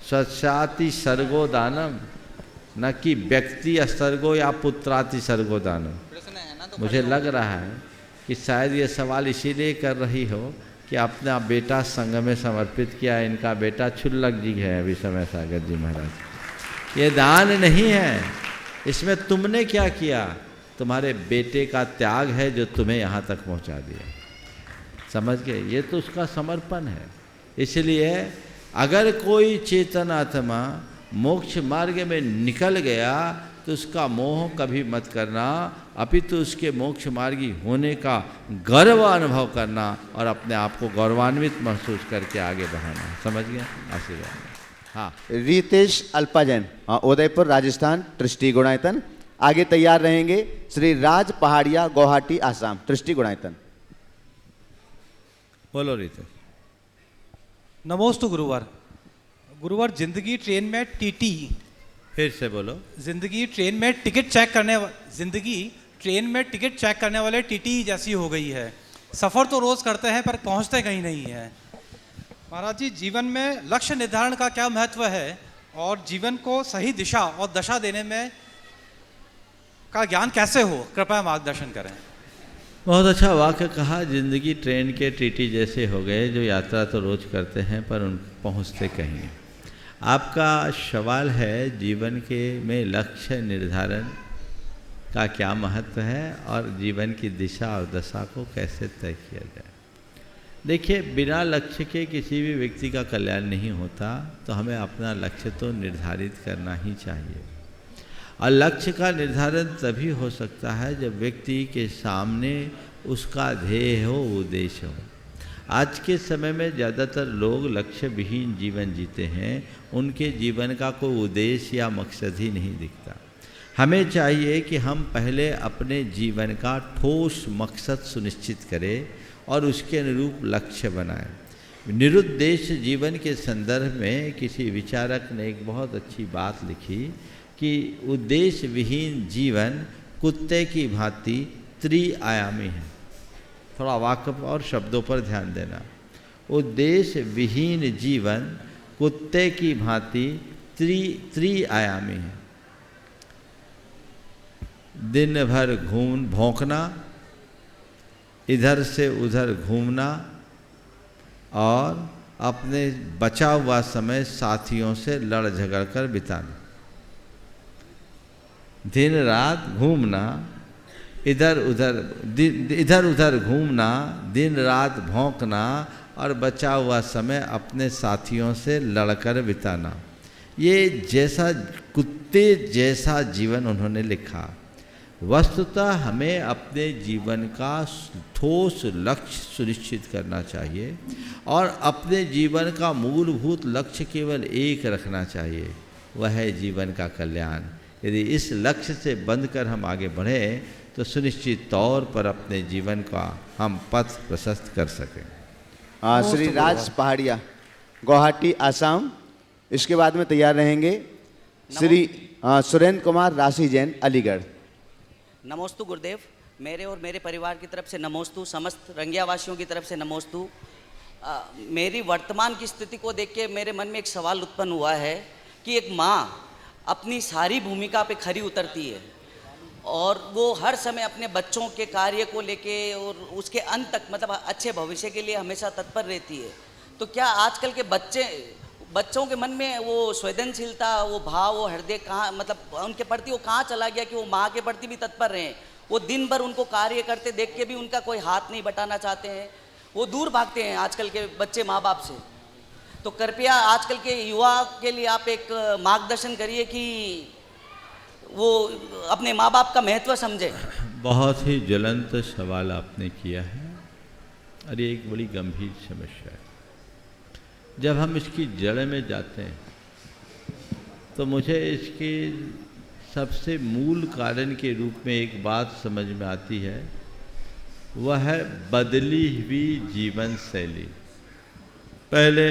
स्वस्याति सर्गो दानम, न कि व्यक्ति असर्गो या पुत्राति सर्गो दानम। मुझे लग रहा है कि शायद ये सवाल इसीलिए कर रही हो कि अपना बेटा संघ में समर्पित किया। इनका बेटा क्षुल्लक जी है अभी समय सागर जी महाराज। ये दान नहीं है, इसमें तुमने क्या किया? तुम्हारे बेटे का त्याग है जो तुम्हें यहाँ तक पहुँचा दिया। समझ गए? ये तो उसका समर्पण है। इसलिए अगर कोई चेतन आत्मा मोक्ष मार्ग में निकल गया तो उसका मोह कभी मत करना, अपितु उसके मोक्ष मार्गी होने का गर्व अनुभव करना और अपने आप को गौरवान्वित महसूस करके आगे बढ़ाना। समझ गए? आशीर्वाद। हाँ, रितेश अल्पा जैन, उदयपुर, राजस्थान, ट्रस्टी गुणायतन। आगे तैयार रहेंगे श्री राज पहाड़िया, गुवाहाटी, आसाम, ट्रस्टी गुणायतन। बोलो रितेश। नमोस्तु गुरुवर। गुरुवर, जिंदगी ट्रेन में टीटी, फिर से बोलो। जिंदगी ट्रेन में टिकट चेक करने वाले टीटी जैसी हो गई है। सफ़र तो रोज़ करते हैं पर पहुंचते कहीं नहीं है। महाराज जी, जीवन में लक्ष्य निर्धारण का क्या महत्व है और जीवन को सही दिशा और दशा देने में का ज्ञान कैसे हो? कृपया मार्गदर्शन करें। बहुत अच्छा वाक्य कहा। जिंदगी ट्रेन के टीटी जैसे हो गए, जो यात्रा तो रोज करते हैं पर उन पहुँचते कहीं नहीं। आपका सवाल है जीवन के में लक्ष्य निर्धारण का क्या महत्व है और जीवन की दिशा और दशा को कैसे तय किया जाए। देखिए, बिना लक्ष्य के किसी भी व्यक्ति का कल्याण नहीं होता, तो हमें अपना लक्ष्य तो निर्धारित करना ही चाहिए। और लक्ष्य का निर्धारण तभी हो सकता है जब व्यक्ति के सामने उसका ध्येय हो, उद्देश्य हो। आज के समय में ज़्यादातर लोग लक्ष्य विहीन जीवन जीते हैं। उनके जीवन का कोई उद्देश्य या मकसद ही नहीं दिखता। हमें चाहिए कि हम पहले अपने जीवन का ठोस मकसद सुनिश्चित करें और उसके अनुरूप लक्ष्य बनाएं। निरुद्देश्य जीवन के संदर्भ में किसी विचारक ने एक बहुत अच्छी बात लिखी कि उद्देश्य विहीन जीवन कुत्ते की भांति त्रिआयामी है। थोड़ा वाक्य और शब्दों पर ध्यान देना। उद्देश्य विहीन जीवन कुत्ते की भांति त्रिआयामी है। दिन भर भौंकना, इधर से उधर घूमना और अपने बचा हुआ समय साथियों से लड़ झगड़ कर बिताना, दिन रात घूमना, इधर उधर घूमना, दिन रात भौंकना और बचा हुआ समय अपने साथियों से लड़कर बिताना, ये जैसा कुत्ते जैसा जीवन उन्होंने लिखा। वस्तुतः हमें अपने जीवन का ठोस लक्ष्य सुनिश्चित करना चाहिए और अपने जीवन का मूलभूत लक्ष्य केवल एक रखना चाहिए, वह है जीवन का कल्याण। यदि इस लक्ष्य से बंधकर हम आगे बढ़ें तो सुनिश्चित तौर पर अपने जीवन का हम पथ प्रशस्त कर सकें। श्री राज पहाड़िया, गुवाहाटी, आसाम। इसके बाद में तैयार रहेंगे श्री सुरेंद्र कुमार राशि जैन, अलीगढ़। नमोस्तु गुरुदेव, मेरे और मेरे परिवार की तरफ से नमोस्तु, समस्त रंगिया वासियों की तरफ से नमोस्तु। मेरी वर्तमान की स्थिति को देख के मेरे मन में एक सवाल उत्पन्न हुआ है कि एक माँ अपनी सारी भूमिका पे खरी उतरती है और वो हर समय अपने बच्चों के कार्य को लेके और उसके अंत तक, मतलब अच्छे भविष्य के लिए हमेशा तत्पर रहती है। तो क्या आजकल के बच्चों के मन में वो संवेदनशीलता, वो भाव, वो हृदय कहाँ, मतलब उनके प्रति वो कहाँ चला गया कि वो माँ के प्रति भी तत्पर रहें? वो दिन भर उनको कार्य करते देख के भी उनका कोई हाथ नहीं बटाना चाहते हैं, वो दूर भागते हैं आजकल के बच्चे माँ बाप से। तो कृपया आजकल के युवा के लिए आप एक मार्गदर्शन करिए कि वो अपने माँ बाप का महत्व समझे। बहुत ही ज्वलंत सवाल आपने किया है और ये एक बड़ी गंभीर समस्या है। जब हम इसकी जड़ में जाते हैं तो मुझे इसके सबसे मूल कारण के रूप में एक बात समझ में आती है, वह है बदली हुई जीवन शैली। पहले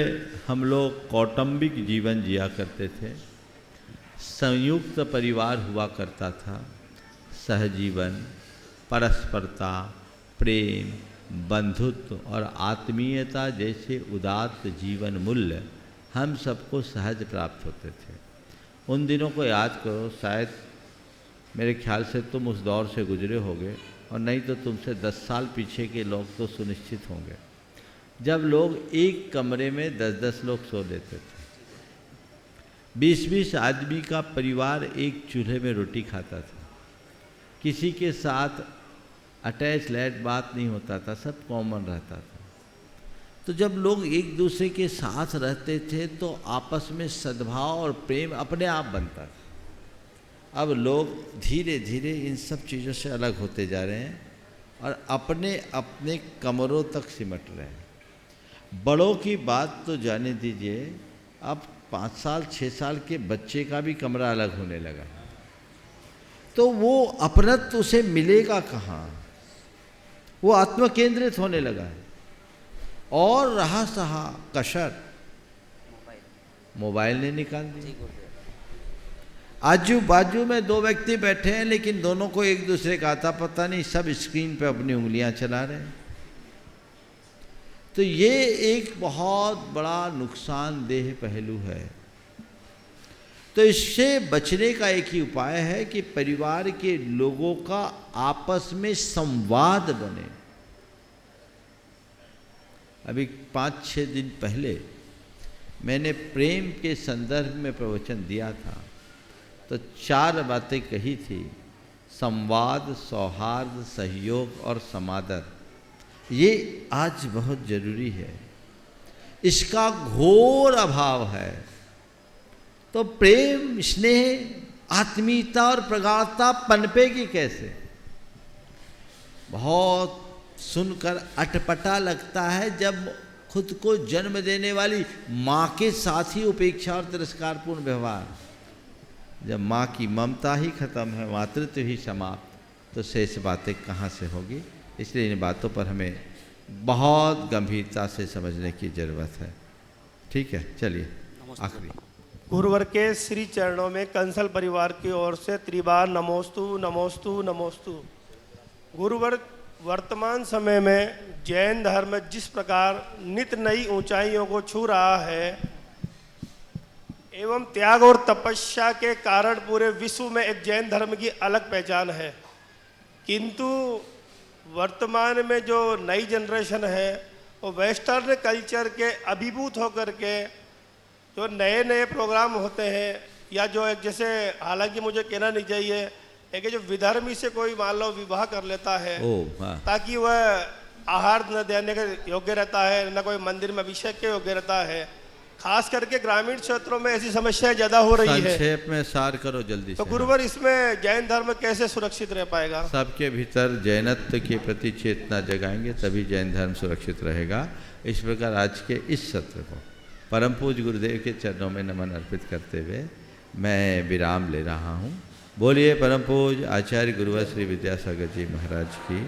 हम लोग कौटुंबिक जीवन जिया करते थे, संयुक्त परिवार हुआ करता था, सहजीवन, परस्परता, प्रेम, बंधुत्व और आत्मीयता जैसे उदात्त जीवन मूल्य हम सबको सहज प्राप्त होते थे। उन दिनों को याद करो, शायद मेरे ख्याल से तुम उस दौर से गुजरे होगे और नहीं तो तुमसे 10 साल पीछे के लोग तो सुनिश्चित होंगे, जब लोग एक कमरे में 10-10 लोग सो लेते थे। 20-20 आदमी का परिवार एक चूल्हे में रोटी खाता था, किसी के साथ अटैच लैट बात नहीं होता था, सब कॉमन रहता था। तो जब लोग एक दूसरे के साथ रहते थे तो आपस में सद्भाव और प्रेम अपने आप बनता था। अब लोग धीरे धीरे इन सब चीज़ों से अलग होते जा रहे हैं और अपने अपने कमरों तक सिमट रहे हैं। बड़ों की बात तो जाने दीजिए, अब 5 साल 6 साल के बच्चे का भी कमरा अलग होने लगा है। तो वो अपनत्व उसे मिलेगा कहाँ? वो आत्म केंद्रित होने लगा है और रहा सहा कसर मोबाइल ने निकाल दी। आजू बाजू में 2 व्यक्ति बैठे हैं लेकिन दोनों को एक दूसरे का आता पता नहीं, सब स्क्रीन पे अपनी उंगलियां चला रहे हैं। तो ये एक बहुत बड़ा नुकसानदेह पहलू है। तो इससे बचने का एक ही उपाय है कि परिवार के लोगों का आपस में संवाद बने। अभी 5-6 दिन पहले मैंने प्रेम के संदर्भ में प्रवचन दिया था, तो 4 बातें कही थी: संवाद, सौहार्द, सहयोग और समादर। ये आज बहुत जरूरी है, इसका घोर अभाव है। तो प्रेम, स्नेह, आत्मीयता और प्रगाढ़ता पनपेगी कैसे? बहुत सुनकर अटपटा लगता है जब खुद को जन्म देने वाली माँ के साथ ही उपेक्षा और तिरस्कारपूर्ण व्यवहार। जब माँ की ममता ही खत्म है, मातृत्व ही समाप्त, तो शेष बातें कहाँ से होगी? इसलिए इन बातों पर हमें बहुत गंभीरता से समझने की जरूरत है। ठीक है, चलिए आखिरी। गुरुवर के श्री चरणों में कंसल परिवार की ओर से त्रिबार नमोस्तु नमोस्तु नमोस्तु। गुरुवर, वर्तमान समय में जैन धर्म जिस प्रकार नित नई ऊंचाइयों को छू रहा है एवं त्याग और तपस्या के कारण पूरे विश्व में एक जैन धर्म की अलग पहचान है, किंतु वर्तमान में जो नई जनरेशन है और वेस्टर्न कल्चर के अभिभूत होकर के जो नए नए प्रोग्राम होते हैं, या जो एक जैसे, हालांकि मुझे कहना नहीं चाहिए, एक जो विधर्मी से कोई मान लो विवाह कर लेता है ताकि वह आहार न देने के योग्य रहता है, न कोई मंदिर में अभिषेक के योग्य रहता है। खास करके ग्रामीण क्षेत्रों में ऐसी समस्याएं ज्यादा हो रही है। संक्षेप में सार करो जल्दी तो से। गुरुवर, इसमें जैन धर्म कैसे सुरक्षित रह पाएगा? सबके भीतर जैनत्व के प्रति चेतना जगाएंगे तभी जैन धर्म सुरक्षित रहेगा। इस प्रकार आज के इस सत्र को परम पूज्य गुरुदेव के चरणों में नमन अर्पित करते हुए मैं विराम ले रहा हूँ। बोलिए परम पूज्य आचार्य गुरुवर श्री विद्यासागर जी महाराज की